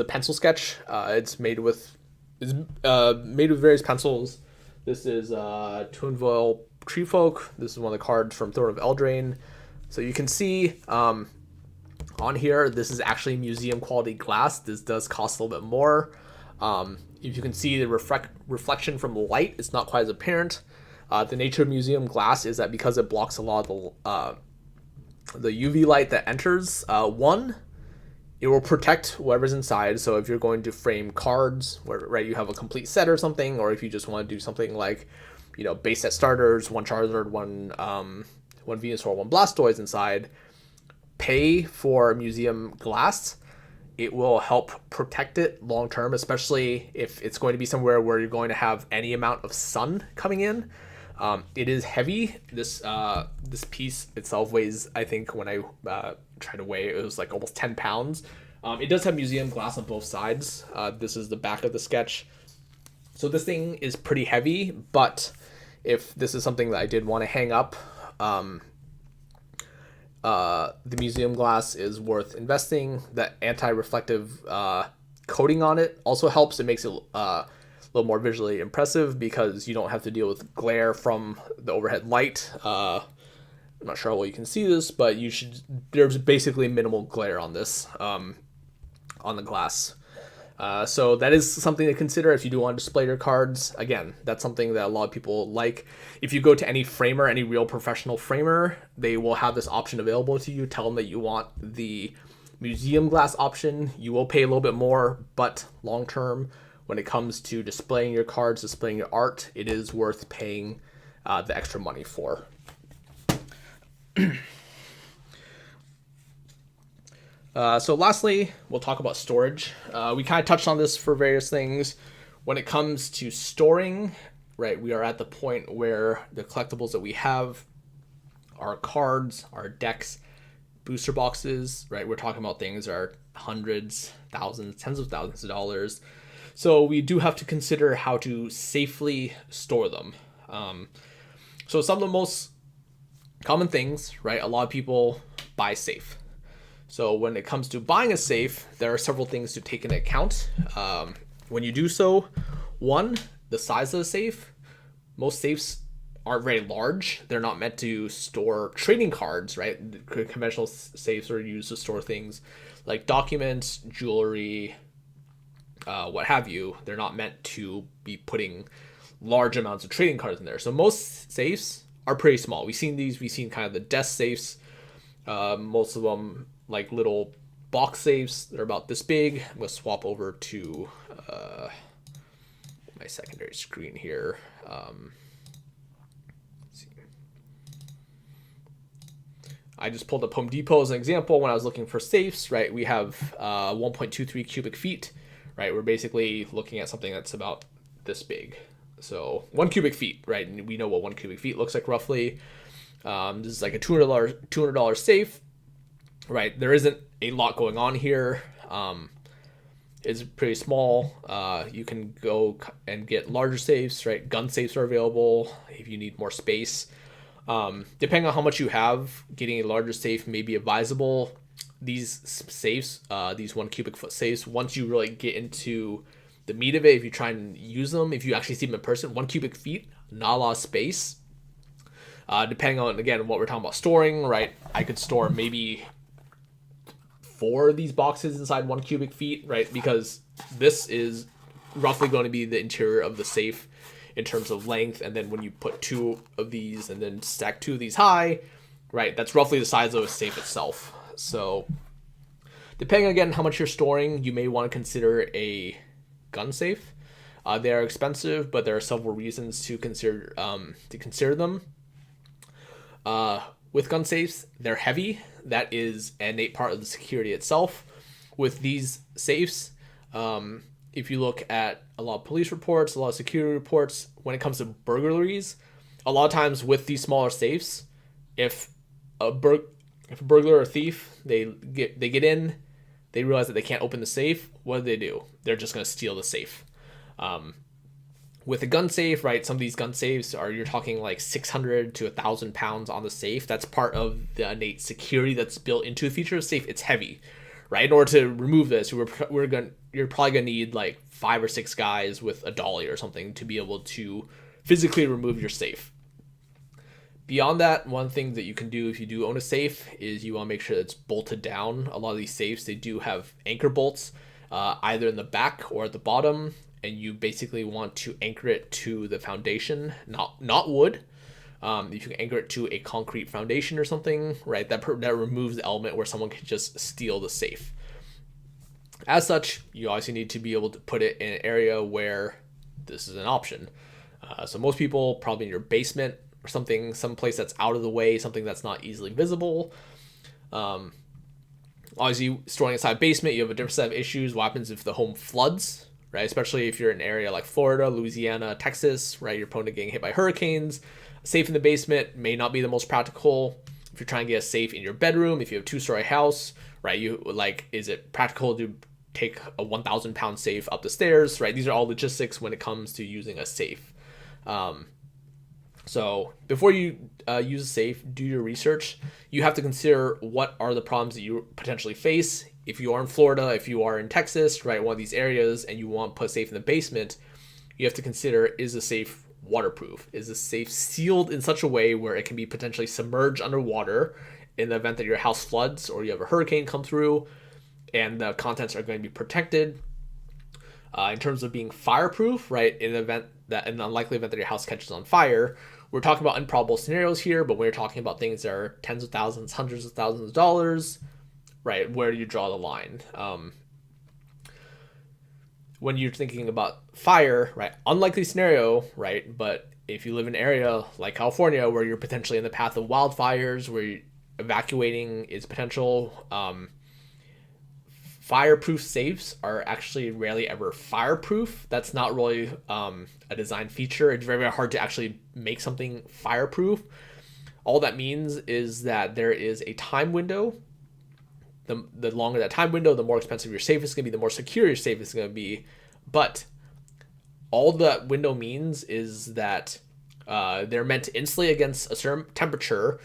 pencil sketch. It's made with various pencils. This is Toonville Treefolk. This is one of the cards from Throne of Eldraine. So you can see on here, this is actually museum quality glass. This does cost a little bit more. If you can see the reflection from light, it's not quite as apparent. The nature of museum glass is that because it blocks a lot of the UV light that enters, it will protect whatever's inside. So if you're going to frame cards where, right, you have a complete set or something, or if you just want to do something like, base set starters, one Charizard, one Venusaur, one Blastoise inside, pay for museum glass. It will help protect it long term, especially if it's going to be somewhere where you're going to have any amount of sun coming in. It is heavy. This piece itself weighs, I think, when I tried to weigh it was like almost 10 pounds. It does have museum glass on both sides. This is the back of the sketch. So this thing is pretty heavy, but if this is something that I did want to hang up, the museum glass is worth investing. That anti-reflective coating on it also helps. It makes it a little more visually impressive because you don't have to deal with glare from the overhead light. I'm not sure how well you can see this, but there's basically minimal glare on this, on the glass. So that is something to consider if you do want to display your cards. Again, that's something that a lot of people like. If you go to any framer, any real professional framer, they will have this option available to you. Tell them that you want the museum glass option. You will pay a little bit more, but long term, when it comes to displaying your cards, displaying your art, it is worth paying the extra money for. So lastly, we'll talk about storage. We kind of touched on this for various things. When it comes to storing, right, we are at the point where the collectibles that we have, our cards, our decks, booster boxes, right, we're talking about things that are hundreds, thousands, tens of thousands of dollars. So we do have to consider how to safely store them. So some of the most common things, right, a lot of people buy safe. So when it comes to buying a safe, there are several things to take into account. When you do so, One, the size of the safe. Most safes aren't very large. They're not meant to store trading cards, right? Conventional safes are used to store things like documents, jewelry, what have you. They're not meant to be putting large amounts of trading cards in there. So most safes are pretty small. We've seen kind of the desk safes. Most of them like little box safes. They're about this big. I'm going to swap over to my secondary screen here. Let's see. I just pulled up Home Depot as an example when I was looking for safes, right? We have 1.23 cubic feet, right? We're basically looking at something that's about this big. So 1 cubic feet, right? And we know what 1 cubic feet looks like roughly. This is like a $200 safe, right? There isn't a lot going on here. It's pretty small. You can go and get larger safes, right? Gun safes are available if you need more space. Depending on how much you have, getting a larger safe may be advisable. These safes, these 1 cubic foot safes, once you really get into the meat of it, if you try and use them, if you actually see them in person, 1 cubic feet, not a lot of space. Depending on, again, what we're talking about storing, right? I could store maybe 4 of these boxes inside 1 cubic feet, right? Because this is roughly going to be the interior of the safe in terms of length. And then when you put 2 of these and then stack 2 of these high, right? That's roughly the size of a safe itself. So depending again how much you're storing, you may want to consider a gun safe. They are expensive, but there are several reasons to consider them. With gun safes, they're heavy. That is an innate part of the security itself. With these safes, if you look at a lot of police reports, a lot of security reports, when it comes to burglaries, a lot of times with these smaller safes, if a burglar or a thief, they get in, they realize that they can't open the safe, what do? They're just going to steal the safe. With a gun safe, right, some of these gun safes you're talking like 600 to 1,000 pounds on the safe. That's part of the innate security that's built into the feature of the safe. It's heavy, right? In order to remove this, you're probably gonna need like 5 or 6 guys with a dolly or something to be able to physically remove your safe. Beyond that, one thing that you can do if you do own a safe is you want to make sure that it's bolted down. A lot of these safes, they do have anchor bolts, either in the back or at the bottom, and you basically want to anchor it to the foundation, not wood. If you can anchor it to a concrete foundation or something, right, that removes the element where someone can just steal the safe. As such, you obviously need to be able to put it in an area where this is an option. So most people probably in your basement or something, someplace that's out of the way, something that's not easily visible. Obviously, storing inside a basement, you have a different set of issues. What happens if the home floods, right? Especially if you're in an area like Florida, Louisiana, Texas, right? You're prone to getting hit by hurricanes. A safe in the basement may not be the most practical. If you're trying to get a safe in your bedroom, if you have a 2-story house, right? Is it practical to take a 1,000 pound safe up the stairs, right? These are all logistics when it comes to using a safe. So before you use a safe, do your research. You have to consider what are the problems that you potentially face. If you are in Florida, if you are in Texas, right, one of these areas, and you want to put a safe in the basement, you have to consider, is the safe waterproof? Is the safe sealed in such a way where it can be potentially submerged underwater in the event that your house floods or you have a hurricane come through and the contents are going to be protected? In terms of being fireproof, right, in the unlikely event that your house catches on fire, we're talking about improbable scenarios here, but we're talking about things that are tens of thousands, hundreds of thousands of dollars, right? Where do you draw the line? When you're thinking about fire, right? Unlikely scenario, right? But if you live in an area like California where you're potentially in the path of wildfires, where evacuating is potential, fireproof safes are actually rarely ever fireproof. That's not really a design feature. It's very, very hard to actually make something fireproof. All that means is that there is a time window. The longer that time window, the more expensive your safe is going to be, the more secure your safe is going to be. But all that window means is that they're meant to insulate against a certain temperature,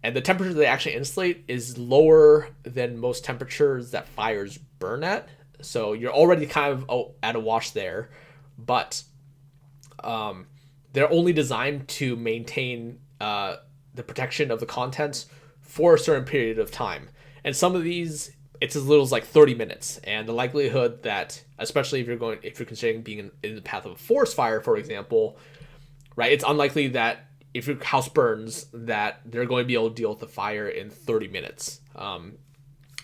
and the temperature they actually insulate is lower than most temperatures that fires burn at. So you're already kind of at a wash there. But they're only designed to maintain the protection of the contents for a certain period of time. And some of these, it's as little as like 30 minutes. And the likelihood that, especially if you're considering being in the path of a forest fire, for example, right, it's unlikely that if your house burns that they're going to be able to deal with the fire in 30 minutes. And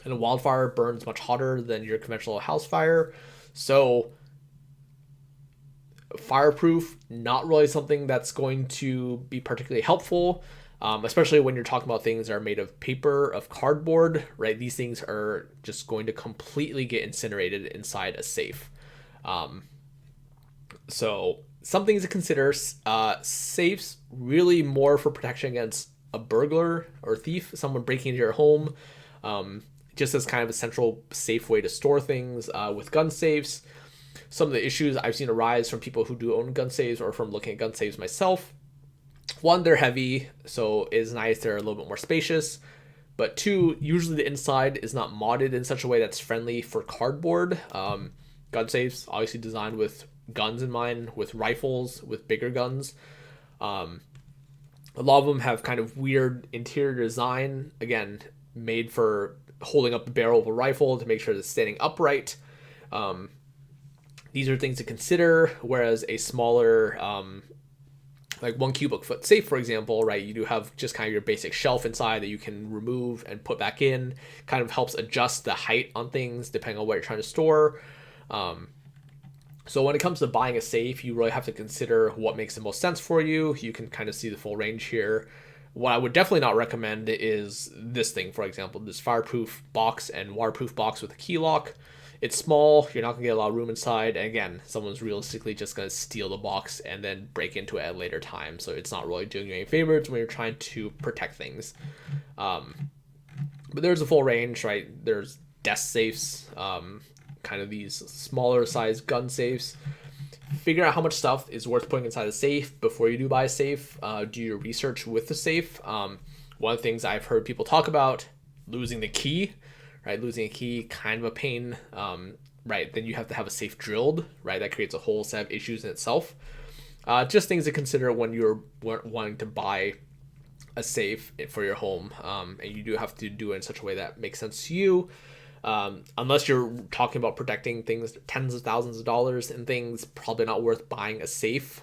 a wildfire burns much hotter than your conventional house fire. So fireproof, not really something that's going to be particularly helpful, especially when you're talking about things that are made of paper, of cardboard, right? These things are just going to completely get incinerated inside a safe. So some things to consider. Safes really more for protection against a burglar or thief, someone breaking into your home, just as kind of a central safe way to store things. With gun safes, some of the issues I've seen arise from people who do own gun safes or from looking at gun safes myself. One, they're heavy, so it's nice they're a little bit more spacious. But two, usually the inside is not modded in such a way that's friendly for cardboard. Gun safes, obviously designed with guns in mind, with rifles, with bigger guns. A lot of them have kind of weird interior design, again, made for holding up the barrel of a rifle to make sure it's standing upright. These are things to consider, whereas a smaller, like 1 cubic foot safe, for example, right, you do have just kind of your basic shelf inside that you can remove and put back in, kind of helps adjust the height on things depending on what you're trying to store. So when it comes to buying a safe, you really have to consider what makes the most sense for you. You can kind of see the full range here. What I would definitely not recommend is this thing, for example, this fireproof box and waterproof box with a key lock. It's small, you're not going to get a lot of room inside, and again, someone's realistically just going to steal the box and then break into it at a later time, so it's not really doing you any favors when you're trying to protect things. But there's a full range, right? There's desk safes, kind of these smaller size gun safes. Figure out how much stuff is worth putting inside the safe before you do buy a safe. Do your research with the safe. One of the things I've heard people talk about, losing the key, right? Losing a key, kind of a pain, right? Then you have to have a safe drilled, right? That creates a whole set of issues in itself. Just things to consider when you're wanting to buy a safe for your home. And you do have to do it in such a way that makes sense to you. Unless you're talking about protecting things, tens of thousands of dollars and things, probably not worth buying a safe.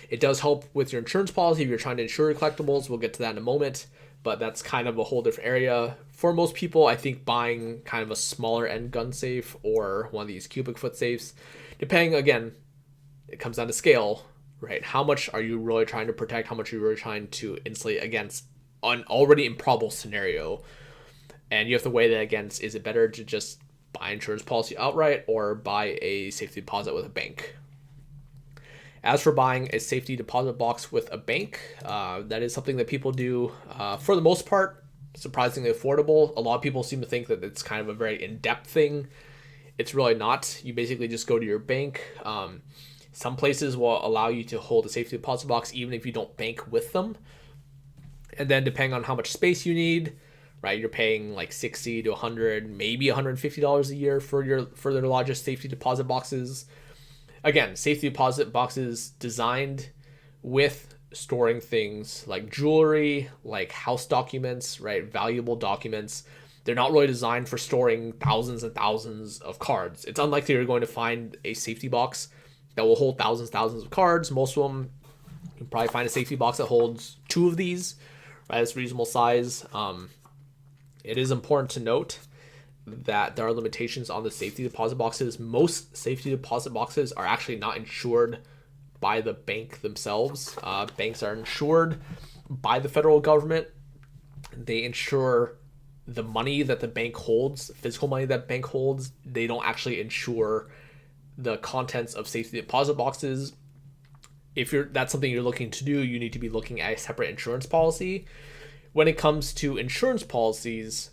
It does help with your insurance policy if you're trying to insure your collectibles. We'll get to that in a moment, but that's kind of a whole different area. For most people, I think buying kind of a smaller end gun safe or one of these cubic foot safes, depending, again, it comes down to scale, right? How much are you really trying to protect? How much are you really trying to insulate against an already improbable scenario? And you have to weigh that against, is it better to just buy insurance policy outright or buy a safety deposit with a bank? As for buying a safety deposit box with a bank, that is something that people do, for the most part, surprisingly affordable. A lot of people seem to think that it's kind of a very in-depth thing. It's really not. You basically just go to your bank. Some places will allow you to hold a safety deposit box even if you don't bank with them. And then depending on how much space you need, right, you're paying like $60 to $100, maybe $150 a year for their largest safety deposit boxes. Again, safety deposit boxes designed with storing things like jewelry, like house documents, right, valuable documents. They're not really designed for storing thousands and thousands of cards. It's unlikely you're going to find a safety box that will hold thousands of cards. Most of them, you can probably find a safety box that holds 2 of these, right? It's reasonable size. It is important to note that there are limitations on the safety deposit boxes. Most safety deposit boxes are actually not insured by the bank themselves. Banks are insured by the federal government. They insure the money that the bank holds, physical money that bank holds. They don't actually insure the contents of safety deposit boxes. If that's something you're looking to do, you need to be looking at a separate insurance policy. When it comes to insurance policies,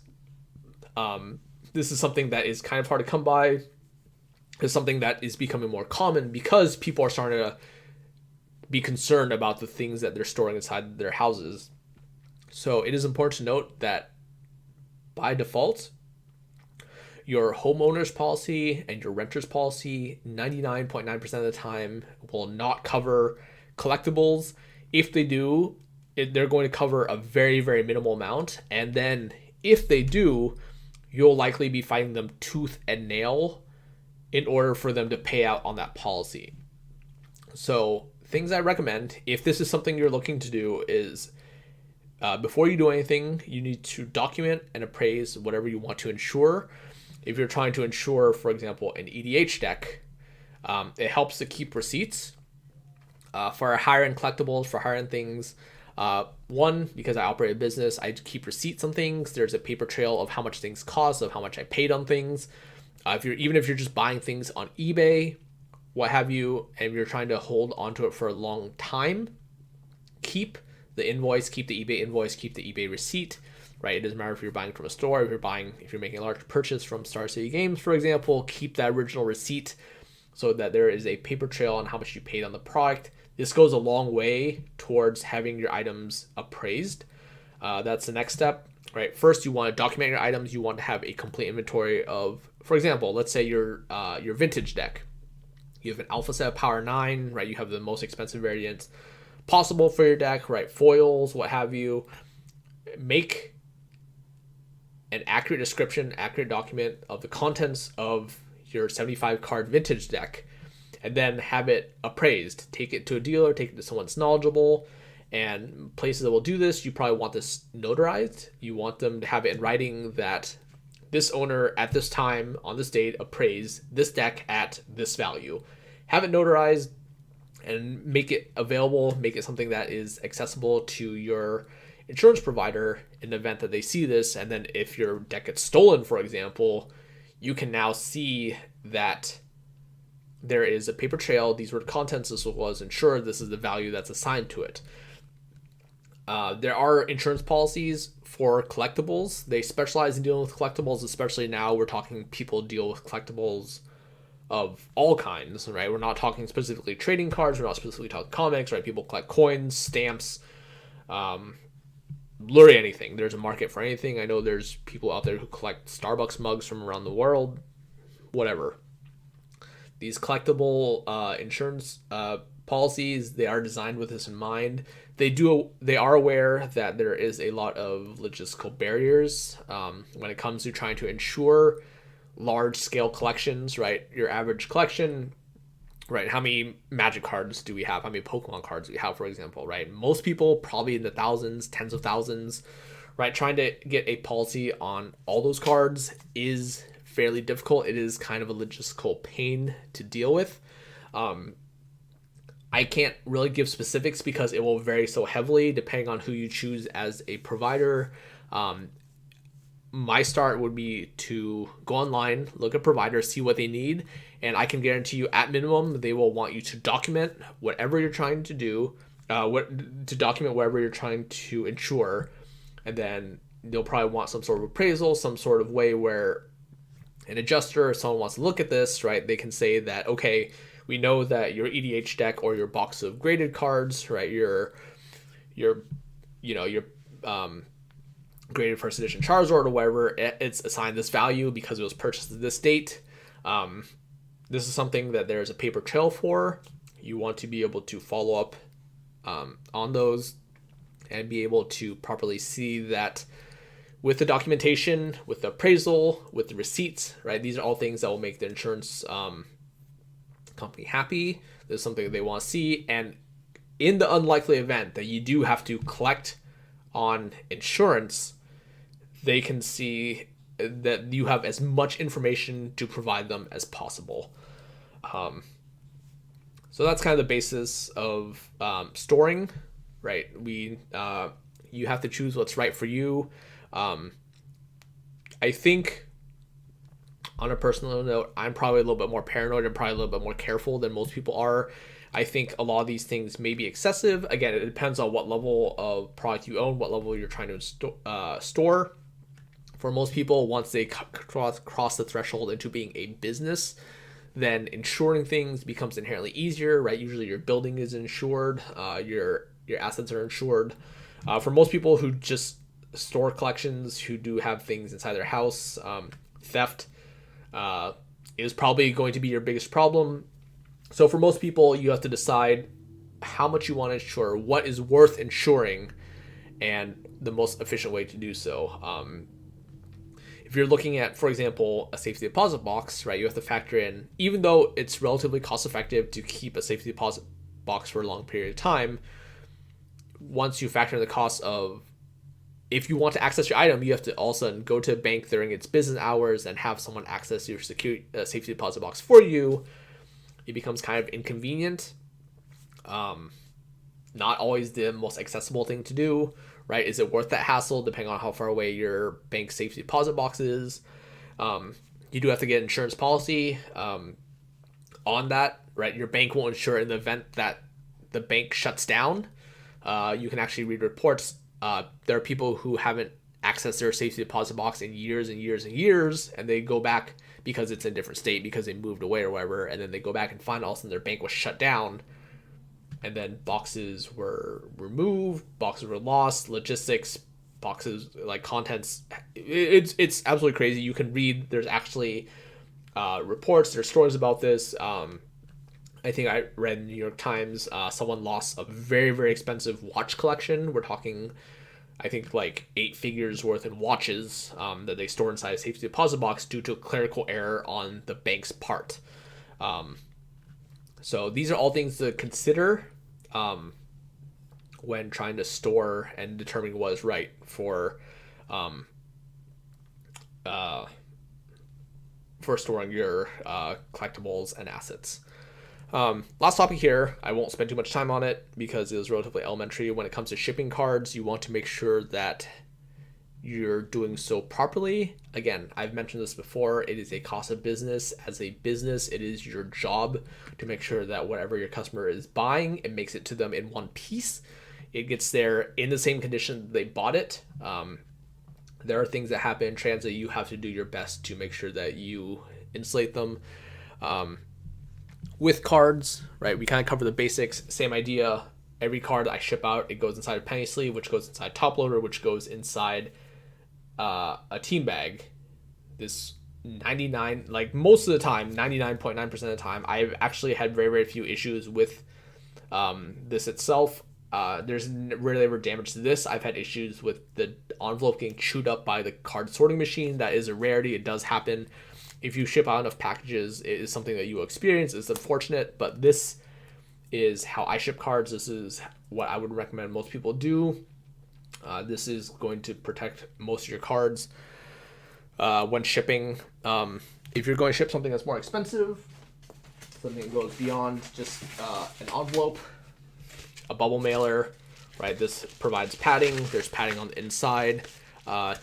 this is something that is kind of hard to come by. It's something that is becoming more common because people are starting to be concerned about the things that they're storing inside their houses. So it is important to note that by default, Your homeowner's policy and your renter's policy 99.9% of the time will not cover collectibles. If they do, they're going to cover a very, very minimal amount. And then if they do, you'll likely be fighting them tooth and nail in order for them to pay out on that policy. So things I recommend, if this is something you're looking to do, is before you do anything, you need to document and appraise whatever you want to insure. If you're trying to insure, for example, an EDH deck, it helps to keep receipts for higher end collectibles, for higher end things. One, because I operate a business, I keep receipts on things. There's a paper trail of how much things cost, of how much I paid on things. If you're just buying things on eBay, what have you, and you're trying to hold onto it for a long time, keep the invoice, keep the eBay invoice, keep the eBay receipt. Right, it doesn't matter if you're buying from a store, if you're making a large purchase from Star City Games, for example, keep that original receipt so that there is a paper trail on how much you paid on the product. This goes a long way towards having your items appraised. That's the next step, right? First, you want to document your items. You want to have a complete inventory of, for example, let's say your vintage deck. You have an alpha set of Power 9, right? You have the most expensive variants possible for your deck, right? Foils, what have you. Make an accurate description, accurate document of the contents of your 75 card vintage deck, and then have it appraised. Take it to a dealer, take it to someone that's knowledgeable, and places that will do this, you probably want this notarized. You want them to have it in writing that this owner at this time on this date appraised this deck at this value. Have it notarized and make it available, make it something that is accessible to your insurance provider in the event that they see this. And then if your deck gets stolen, for example, you can now see that there is a paper trail. These were the contents. This was insured. This is the value that's assigned to it. There are insurance policies for collectibles. They specialize in dealing with collectibles, especially now we're talking people deal with collectibles of all kinds, right? We're not talking specifically trading cards. We're not specifically talking comics, right? People collect coins, stamps, literally anything. There's a market for anything. I know there's people out there who collect Starbucks mugs from around the world, whatever. These collectible insurance policies, they are designed with this in mind. They are aware that there is a lot of logistical barriers when it comes to trying to insure large scale collections, right? Your average collection, right? How many Magic cards do we have? How many Pokemon cards do we have, for example, right? Most people probably in the thousands, tens of thousands, right? Trying to get a policy on all those cards is fairly difficult. It is kind of a logistical pain to deal with. I can't really give specifics because it will vary so heavily depending on who you choose as a provider. My start would be to go online, look at providers, see what they need, and I can guarantee you at minimum they will want you to document whatever you're trying to do, to document whatever you're trying to insure, and then they'll probably want some sort of appraisal, some sort of way where an adjuster or someone wants to look at this, right? They can say that, okay, we know that your EDH deck or your box of graded cards, right? Your graded first edition Charizard or whatever, it's assigned this value because it was purchased at this date. This is something that there's a paper trail for. You want to be able to follow up on those and be able to properly see that with the documentation, with the appraisal, with the receipts, right? These are all things that will make the insurance company happy. There's something that they want to see. And in the unlikely event that you do have to collect on insurance, they can see that you have as much information to provide them as possible. So that's kind of the basis of storing, right? You have to choose what's right for you. I think on a personal note, I'm probably a little bit more paranoid and probably a little bit more careful than most people are. I think a lot of these things may be excessive. Again, it depends on what level of product you own, what level you're trying to store. For most people, once they cross the threshold into being a business, then insuring things becomes inherently easier, right? Usually your building is insured, your assets are insured. For most people who just store collections, who do have things inside their house, theft is probably going to be your biggest problem. So for most people, you have to decide how much you want to insure, what is worth insuring, and the most efficient way to do so. If you're looking at, for example, a safety deposit box, right, you have to factor in, even though it's relatively cost effective to keep a safety deposit box for a long period of time, once you factor in the cost of, if you want to access your item, you have to all of a sudden go to a bank during its business hours and have someone access your safety deposit box for you. It becomes kind of inconvenient. Not always the most accessible thing to do, right? Is it worth that hassle depending on how far away your bank safety deposit box is? You do have to get insurance policy on that, right? Your bank will insure in the event that the bank shuts down. You can actually read reports. There are people who haven't accessed their safety deposit box in years and years and years, and they go back because it's in a different state, because they moved away or whatever, and then they go back and find all of a sudden their bank was shut down, and then boxes were removed, boxes were lost, logistics, boxes, like contents. It's absolutely crazy. You can read, there's actually reports, there's stories about this. I think I read in the New York Times, someone lost a very, very expensive watch collection. We're talking, I think, like 8 figures worth in watches that they store inside a safety deposit box due to a clerical error on the bank's part. So these are all things to consider when trying to store and determine what is right for storing your collectibles and assets. Last topic here, I won't spend too much time on it because it was relatively elementary. When it comes to shipping cards, you want to make sure that you're doing so properly. Again, I've mentioned this before, it is a cost of business. As a business, it is your job to make sure that whatever your customer is buying, it makes it to them in one piece. It gets there in the same condition they bought it. There are things that happen in transit. You have to do your best to make sure that you insulate them. With cards, right, we kind of cover the basics. Same idea. Every card I ship out, it goes inside a penny sleeve, which goes inside top loader, which goes inside a team bag. This 99, like most of the time, 99.9% of the time, I've actually had very, very few issues with this itself. There's rarely ever damage to this. I've had issues with the envelope getting chewed up by the card sorting machine. That is a rarity. It does happen. If you ship out enough packages, it is something that you will experience. It's unfortunate, but this is how I ship cards. This is what I would recommend most people do. This is going to protect most of your cards when shipping. If you're going to ship something that's more expensive, something that goes beyond just an envelope, a bubble mailer, right? This provides padding. There's padding on the inside.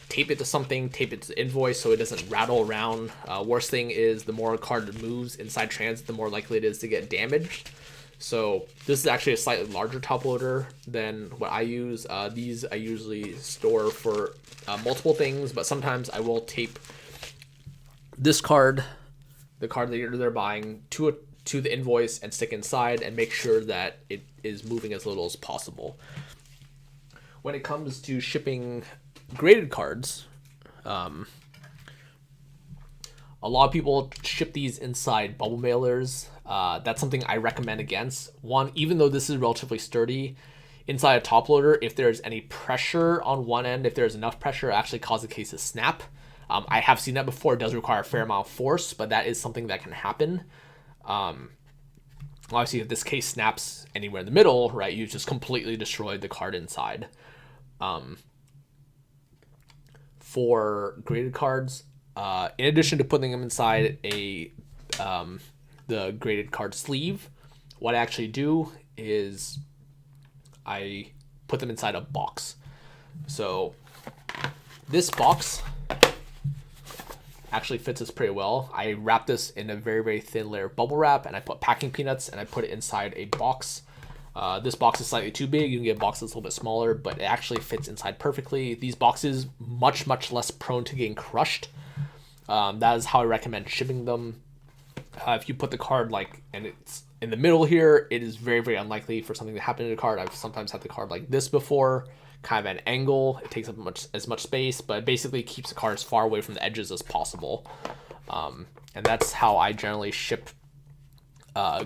Tape it to something, tape it to the invoice so it doesn't rattle around. Worst thing is the more a card moves inside transit, the more likely it is to get damaged. So this is actually a slightly larger top loader than what I use. These I usually store for multiple things, but sometimes I will tape this card, the card that they're buying, to the invoice and stick inside and make sure that it is moving as little as possible. When it comes to shipping graded cards, a lot of people ship these inside bubble mailers. That's something I recommend against. One, even though this is relatively sturdy, inside a top loader, if there's any pressure on one end, if there's enough pressure, it actually causes the case to snap. I have seen that before. It does require a fair amount of force, but that is something that can happen. Obviously, if this case snaps anywhere in the middle, right, you just completely destroyed the card inside. For graded cards, in addition to putting them inside the graded card sleeve, what I actually do is I put them inside a box. So this box actually fits us pretty well. I wrap this in a very, very thin layer of bubble wrap, and I put packing peanuts, and I put it inside a box. This box is slightly too big. You can get a box that's a little bit smaller, but it actually fits inside perfectly. These boxes much, much less prone to getting crushed. That is how I recommend shipping them. If you put the card and it's in the middle here, it is very, very unlikely for something to happen to the card. I've sometimes had the card like this before, kind of at an angle. It takes up as much space, but it basically keeps the card as far away from the edges as possible. And that's how I generally ship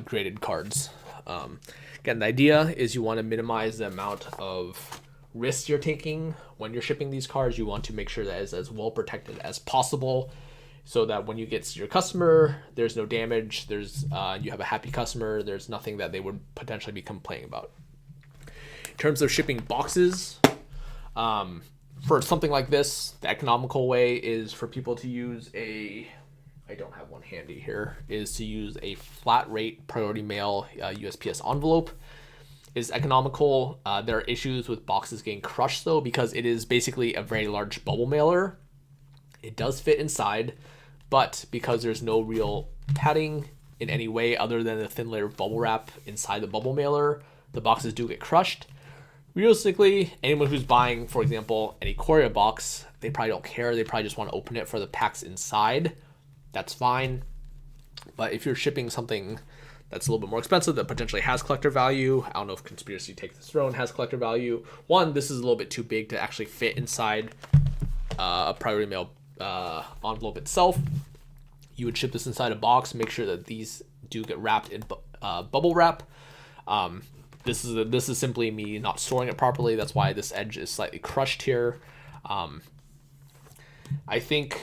graded cards. Again, the idea is you want to minimize the amount of risk you're taking when you're shipping these cards. You want to make sure that it's as well protected as possible, so that when you get to your customer, there's no damage. You have a happy customer. There's nothing that they would potentially be complaining about. In terms of shipping boxes, for something like this, the economical way is for people to use I don't have one handy here, is to use a flat rate priority mail USPS envelope. Is economical. There are issues with boxes getting crushed though, because it is basically a very large bubble mailer. It does fit inside, but because there's no real padding in any way other than a thin layer of bubble wrap inside the bubble mailer, the boxes do get crushed. Realistically, anyone who's buying, for example, any courier box, they probably don't care. They probably just want to open it for the packs inside. That's fine. But if you're shipping something that's a little bit more expensive that potentially has collector value, I don't know if Conspiracy Takes the Throne has collector value. One, this is a little bit too big to actually fit inside a priority mail envelope itself. You would ship this inside a box. Make sure that these do get wrapped in bubble wrap. This is simply me not storing it properly. That's why this edge is slightly crushed here. I think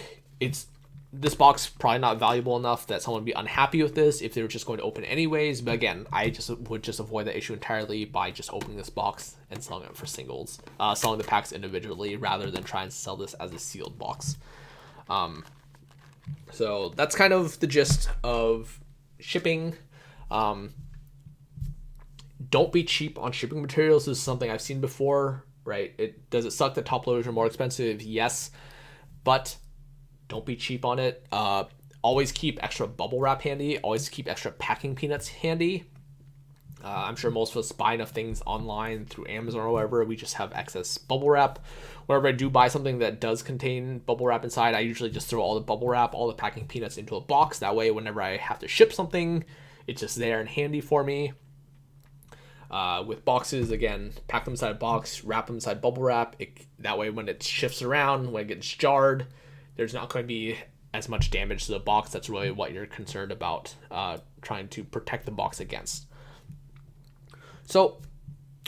this box probably not valuable enough that someone would be unhappy with this if they were just going to open it anyways. But again, I would just avoid that issue entirely by just opening this box and selling it for singles, selling the packs individually rather than try and sell this as a sealed box. So that's kind of the gist of shipping. Don't be cheap on shipping materials. This is something I've seen before, right? Does it suck that top loaders are more expensive? Yes, but don't be cheap on it. Always keep extra bubble wrap handy. Always keep extra packing peanuts handy. I'm sure most of us buy enough things online through Amazon or whatever. We just have excess bubble wrap. Whenever I do buy something that does contain bubble wrap inside, I usually just throw all the bubble wrap, all the packing peanuts into a box. That way, whenever I have to ship something, it's just there and handy for me. With boxes, again, pack them inside a box, wrap them inside bubble wrap. That way, when it shifts around, when it gets jarred, there's not going to be as much damage to the box. That's really what you're concerned about, trying to protect the box against. So,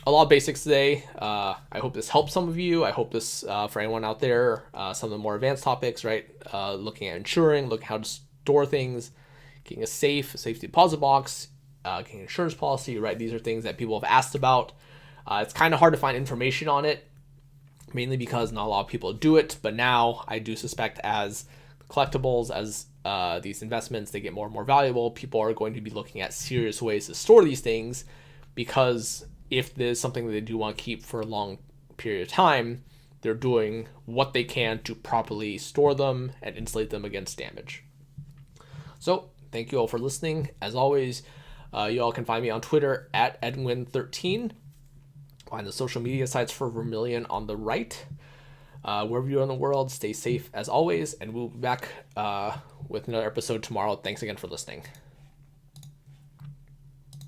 a lot of basics today. I hope this helps some of you. I hope this, for anyone out there, some of the more advanced topics, right? Looking at insuring, looking at how to store things, getting a safety deposit box, getting an insurance policy, right? These are things that people have asked about. It's kind of hard to find information on it, mainly because not a lot of people do it. But now I do suspect as collectibles, as these investments, they get more and more valuable, people are going to be looking at serious ways to store these things, because if there's something that they do want to keep for a long period of time, they're doing what they can to properly store them and insulate them against damage. So thank you all for listening. As always, you all can find me on Twitter at Edwin13. Find the social media sites for Vermilion on the right. Wherever you are in the world, stay safe as always, and we'll be back with another episode tomorrow. Thanks again for listening.